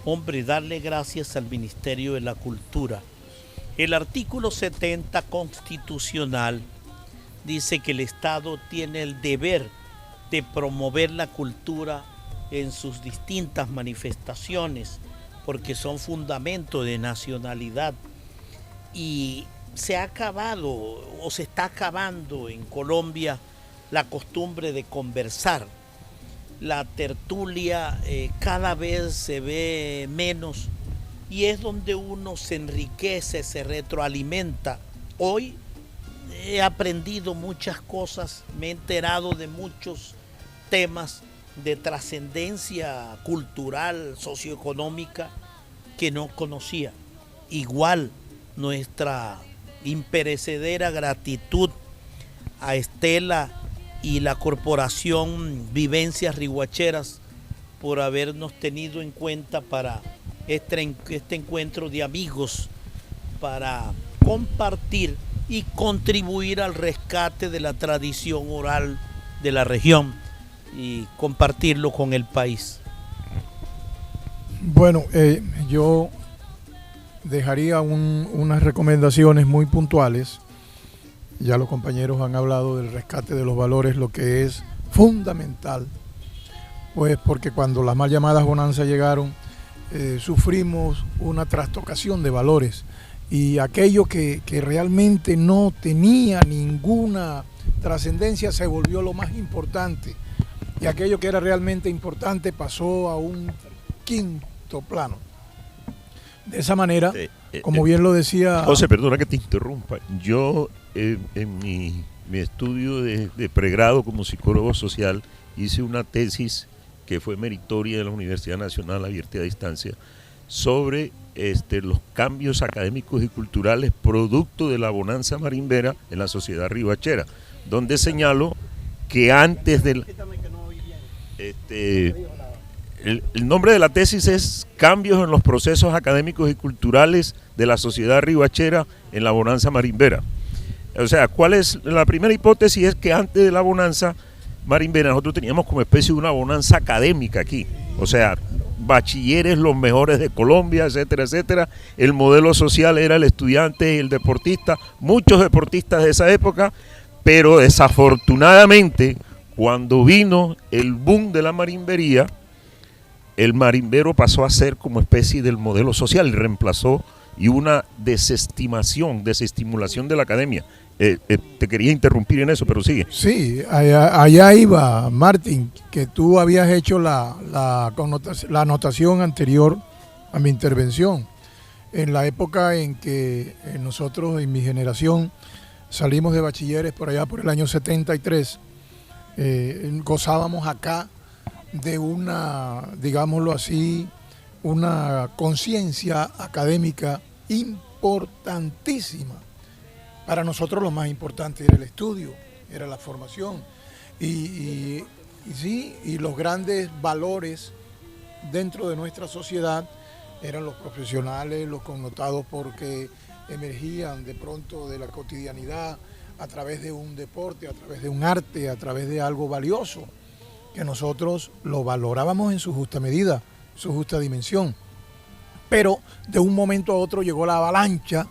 Hombre, darle gracias al Ministerio de la Cultura. El artículo 70 constitucional dice que el Estado tiene el deber de promover la cultura en sus distintas manifestaciones, porque son fundamento de nacionalidad. Y se ha acabado o se está acabando en Colombia la costumbre de conversar. La tertulia cada vez se ve menos y es donde uno se enriquece, se retroalimenta. Hoy he aprendido muchas cosas, me he enterado de muchos temas de trascendencia cultural, socioeconómica que no conocía. Igual nuestra imperecedera gratitud a Estela y la corporación Vivencias Riohacheras por habernos tenido en cuenta para este encuentro de amigos, para compartir y contribuir al rescate de la tradición oral de la región y compartirlo con el país. Bueno, yo dejaría unas recomendaciones muy puntuales. Ya los compañeros han hablado del rescate de los valores, lo que es fundamental, pues porque cuando las mal llamadas bonanzas llegaron, sufrimos una trastocación de valores y aquello que realmente no tenía ninguna trascendencia se volvió lo más importante y aquello que era realmente importante pasó a un quinto plano. De esa manera, como bien lo decía... José, perdona que te interrumpa. Yo en mi estudio de pregrado como psicólogo social hice una tesis que fue meritoria de la Universidad Nacional Abierta a Distancia sobre los cambios académicos y culturales producto de la bonanza marimbera en la sociedad riohachera, donde señalo que antes del... El nombre de la tesis es Cambios en los procesos académicos y culturales de la sociedad riohachera en la bonanza marimbera. O sea, ¿cuál es la primera hipótesis? Es que antes de la bonanza marimbera nosotros teníamos como especie de una bonanza académica aquí. O sea, bachilleres los mejores de Colombia, etcétera, etcétera. El modelo social era el estudiante y el deportista, muchos deportistas de esa época, pero desafortunadamente cuando vino el boom de la marimbería, el marimbero pasó a ser como especie del modelo social y reemplazó y una desestimulación de la academia. Te quería interrumpir en eso, pero sigue. Sí, allá iba, Martín, que tú habías hecho la anotación anterior a mi intervención. En la época en que nosotros, en mi generación, salimos de bachilleres por allá por el año 73, gozábamos acá de una, digámoslo así, una conciencia académica importantísima. Para nosotros lo más importante era el estudio, era la formación y los grandes valores dentro de nuestra sociedad eran los profesionales, los connotados porque emergían de pronto de la cotidianidad a través de un deporte, a través de un arte, a través de algo valioso, que nosotros lo valorábamos en su justa medida, su justa dimensión. Pero de un momento a otro llegó la avalancha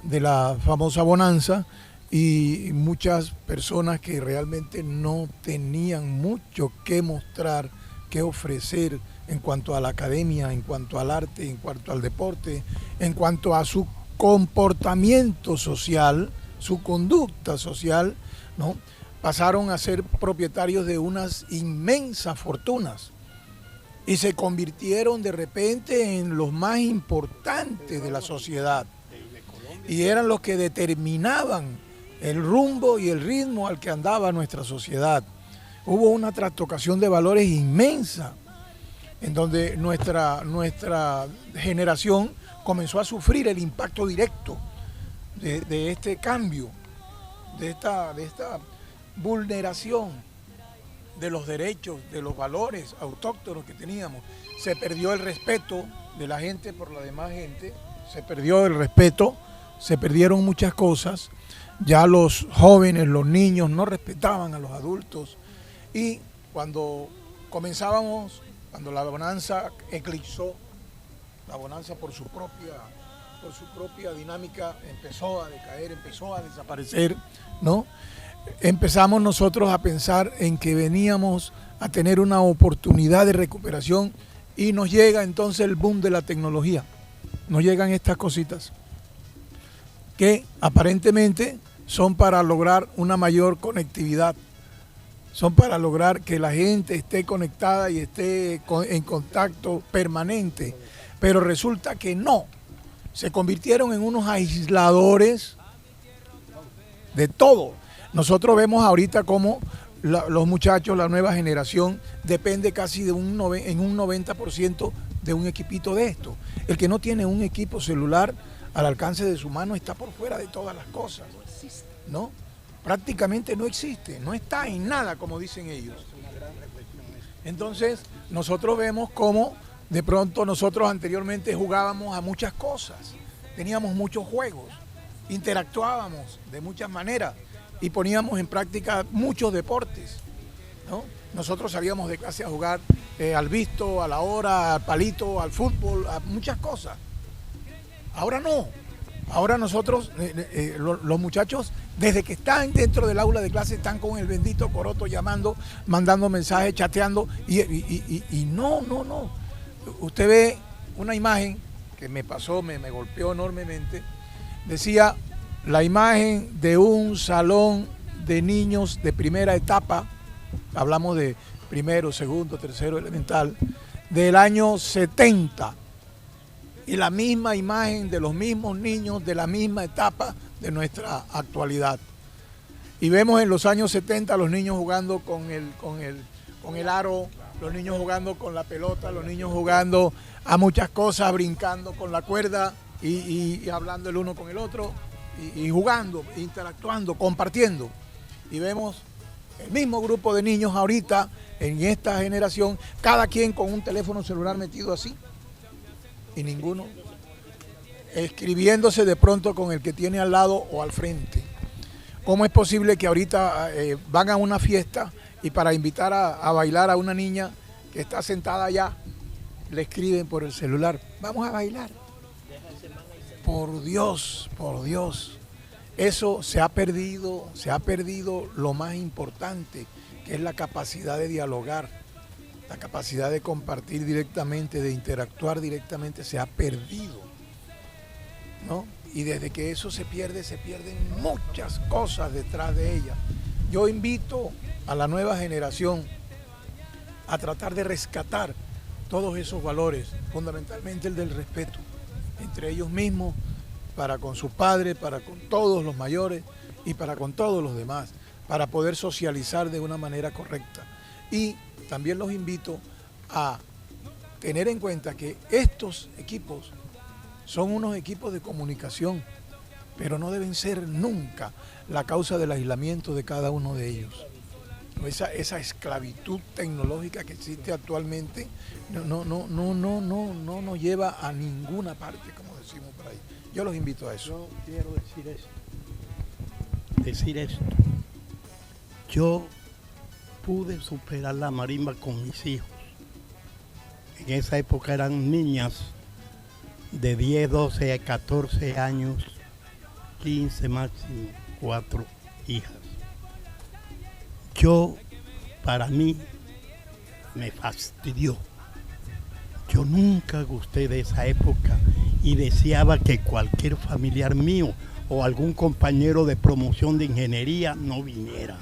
de la famosa bonanza y muchas personas que realmente no tenían mucho que mostrar, que ofrecer en cuanto a la academia, en cuanto al arte, en cuanto al deporte, en cuanto a su comportamiento social, su conducta social, ¿no? Pasaron a ser propietarios de unas inmensas fortunas y se convirtieron de repente en los más importantes de la sociedad y eran los que determinaban el rumbo y el ritmo al que andaba nuestra sociedad. Hubo una trastocación de valores inmensa en donde nuestra generación comenzó a sufrir el impacto directo de este cambio, de esta vulneración de los derechos, de los valores autóctonos que teníamos. Se perdió el respeto de la gente por la demás gente, se perdió el respeto, se perdieron muchas cosas. Ya los jóvenes, los niños no respetaban a los adultos, y cuando comenzábamos, cuando la bonanza eclipsó, la bonanza por su propia dinámica empezó a decaer, empezó a desaparecer, ¿no? Empezamos nosotros a pensar en que veníamos a tener una oportunidad de recuperación, y nos llega entonces el boom de la tecnología. Nos llegan estas cositas que aparentemente son para lograr una mayor conectividad, son para lograr que la gente esté conectada y esté en contacto permanente, pero resulta que no. Se convirtieron en unos aisladores de todo. Nosotros vemos ahorita cómo los muchachos, la nueva generación, depende casi en un 90% de un equipito de esto. El que no tiene un equipo celular al alcance de su mano está por fuera de todas las cosas, ¿no? Prácticamente no existe, no está en nada, como dicen ellos. Entonces, nosotros vemos cómo de pronto nosotros anteriormente jugábamos a muchas cosas, teníamos muchos juegos, interactuábamos de muchas maneras y poníamos en práctica muchos deportes, ¿no? Nosotros salíamos de clase a jugar al visto, a la hora, al palito, al fútbol, a muchas cosas. Ahora no. Ahora nosotros, los muchachos, desde que están dentro del aula de clase, están con el bendito coroto llamando, mandando mensajes, chateando, y no. Usted ve una imagen que me pasó, me golpeó enormemente. Decía, la imagen de un salón de niños de primera etapa, hablamos de primero, segundo, tercero elemental, del año 70. Y la misma imagen de los mismos niños de la misma etapa de nuestra actualidad. Y vemos en los años 70 los niños jugando con el aro, los niños jugando con la pelota, los niños jugando a muchas cosas, brincando con la cuerda y hablando el uno con el otro, y jugando, interactuando, compartiendo. Y vemos el mismo grupo de niños ahorita, en esta generación, cada quien con un teléfono celular metido así, y ninguno escribiéndose de pronto con el que tiene al lado o al frente. ¿Cómo es posible que ahorita van a una fiesta y para invitar a bailar a una niña que está sentada allá, le escriben por el celular, vamos a bailar? Por Dios, eso se ha perdido lo más importante, que es la capacidad de dialogar. La capacidad de compartir directamente, de interactuar directamente, se ha perdido, ¿no? Y desde que eso se pierden muchas cosas detrás de ella. Yo invito a la nueva generación a tratar de rescatar todos esos valores, fundamentalmente el del respeto, entre ellos mismos, para con sus padres, para con todos los mayores y para con todos los demás, para poder socializar de una manera correcta. Y también los invito a tener en cuenta que estos equipos son unos equipos de comunicación, pero no deben ser nunca la causa del aislamiento de cada uno de ellos. Esa esclavitud tecnológica que existe actualmente no nos lleva a ninguna parte, como decimos por ahí. Yo los invito a eso. Yo quiero decir esto. Yo pude superar la marimba con mis hijos. En esa época eran niñas de 10, 12, 14 años, 15 máximo, 4 hijas. Para mí, me fastidió. Yo nunca gusté de esa época y deseaba que cualquier familiar mío o algún compañero de promoción de ingeniería no viniera.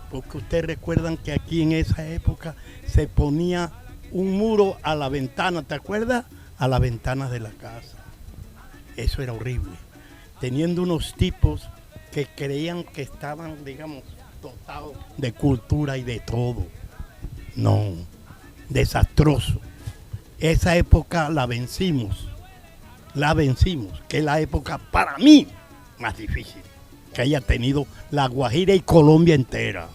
Porque ustedes recuerdan que aquí en esa época se ponía un muro a la ventana, ¿te acuerdas? A la ventana de la casa. Eso era horrible. Teniendo unos tipos que creían que estaban, digamos, dotados de cultura y de todo. No, desastroso. Esa época la vencimos, que es la época para mí más difícil que haya tenido La Guajira y Colombia entera.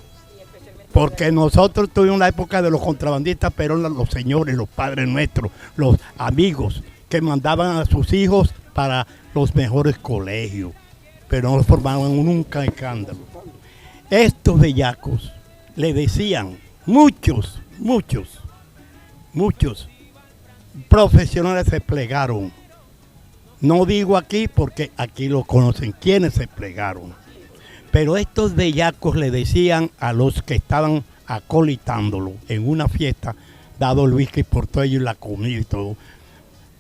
Porque nosotros tuvimos la época de los contrabandistas, pero eran los señores, los padres nuestros, los amigos que mandaban a sus hijos para los mejores colegios, pero no formaban nunca escándalo. Estos bellacos le decían, muchos profesionales se plegaron. No digo aquí porque aquí lo conocen quienes se plegaron. Pero estos bellacos le decían a los que estaban acolitándolo en una fiesta, dado el whisky por todo ello y la comida y todo,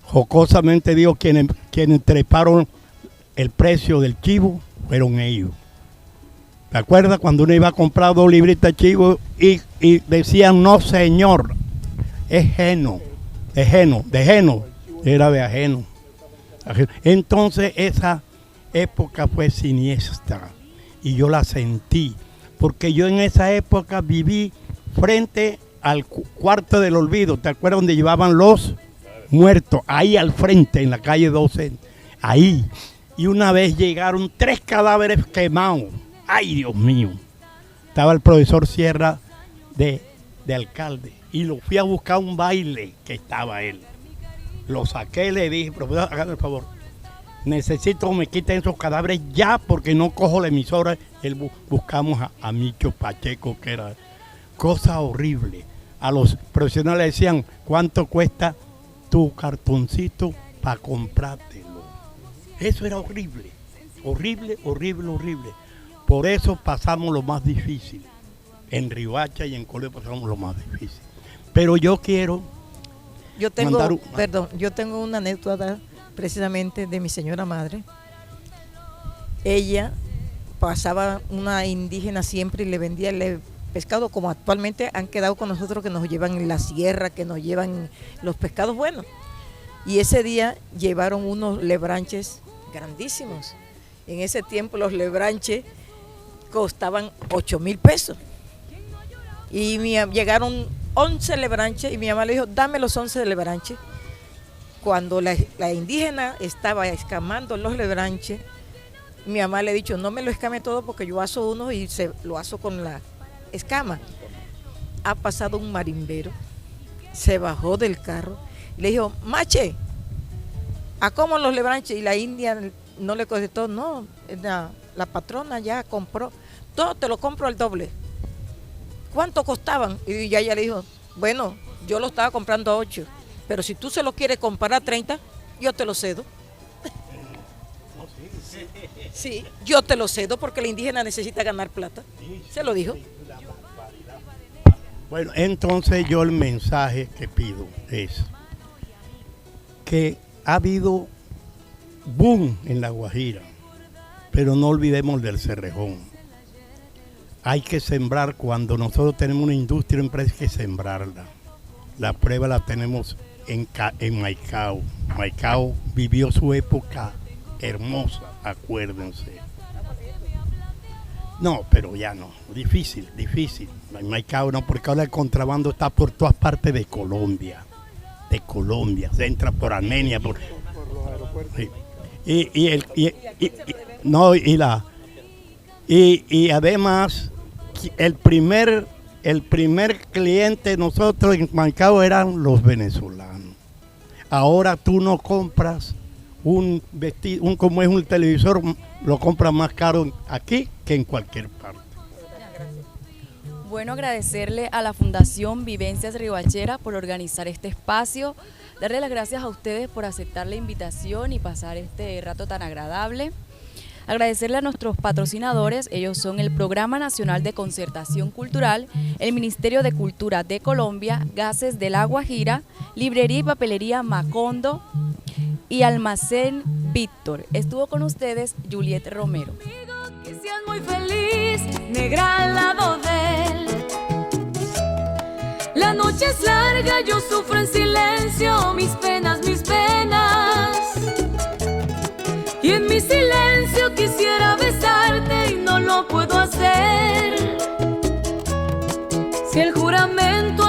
jocosamente digo, quienes treparon el precio del chivo fueron ellos. ¿Te acuerdas cuando uno iba a comprar 2 libritas de chivo y decían, no señor, es heno, era de ajeno? Entonces esa época fue siniestra y yo la sentí, porque yo en esa época viví frente al cuarto del olvido. ¿Te acuerdas donde llevaban los muertos? Ahí al frente, en la calle 12, ahí. Y una vez llegaron 3 cadáveres quemados. ¡Ay, Dios mío! Estaba el profesor Sierra de alcalde y lo fui a buscar a un baile que estaba él. Lo saqué y le dije, profesor, hágame el favor, necesito que me quiten esos cadáveres ya porque no cojo la emisora. Buscamos a Micho Pacheco, que era cosa horrible. A los profesionales le decían, ¿cuánto cuesta tu cartoncito para comprártelo? Eso era horrible, horrible. Por eso pasamos lo más difícil. En Riohacha y en Colombia pasamos lo más difícil. Pero yo quiero... Yo tengo una anécdota precisamente de mi señora madre. Ella pasaba una indígena siempre y le vendía el pescado, como actualmente han quedado con nosotros, que nos llevan en la sierra, que nos llevan los pescados buenos. Y ese día llevaron unos lebranches grandísimos. En ese tiempo los lebranches costaban 8,000 pesos. Y llegaron 11 lebranches y mi mamá le dijo, dame los 11 lebranches. Cuando la indígena estaba escamando los lebranches, mi mamá le ha dicho, no me lo escame todo porque yo aso uno y lo aso con la escama. Ha pasado un marimbero, se bajó del carro y le dijo, mache, ¿a cómo los lebranches? Y la india no le contestó, no, la patrona ya compró, todo te lo compro al doble. ¿Cuánto costaban? Y ya ella le dijo, bueno, yo lo estaba comprando a 8, pero si tú se lo quieres comprar a 30, yo te lo cedo. Sí, yo te lo cedo porque la indígena necesita ganar plata. Se lo dijo. Bueno, entonces yo el mensaje que pido es que ha habido boom en La Guajira, pero no olvidemos del Cerrejón. Hay que sembrar. Cuando nosotros tenemos una industria, una empresa, hay que sembrarla. La prueba la tenemos en Maicao. Maicao vivió su época hermosa, acuérdense. No, pero ya no, difícil. En Maicao no, porque ahora el contrabando está por todas partes de Colombia, se entra por Armenia, por los aeropuertos. Sí. Y además el primer cliente de nosotros en Maicao eran los venezolanos. Ahora tú no compras un como es un televisor, lo compras más caro aquí que en cualquier parte. Bueno, agradecerle a la Fundación Vivencias Riohachera por organizar este espacio, darle las gracias a ustedes por aceptar la invitación y pasar este rato tan agradable. Agradecerle a nuestros patrocinadores, ellos son el Programa Nacional de Concertación Cultural, el Ministerio de Cultura de Colombia, Gases de La Guajira, Librería y Papelería Macondo y Almacén Víctor. Estuvo con ustedes Juliet Romero. Que seas muy feliz, negra al lado de él. La noche es larga, yo sufro en silencio, mis penas. Y en mi silencio quisiera besarte y no lo puedo hacer. Si el juramento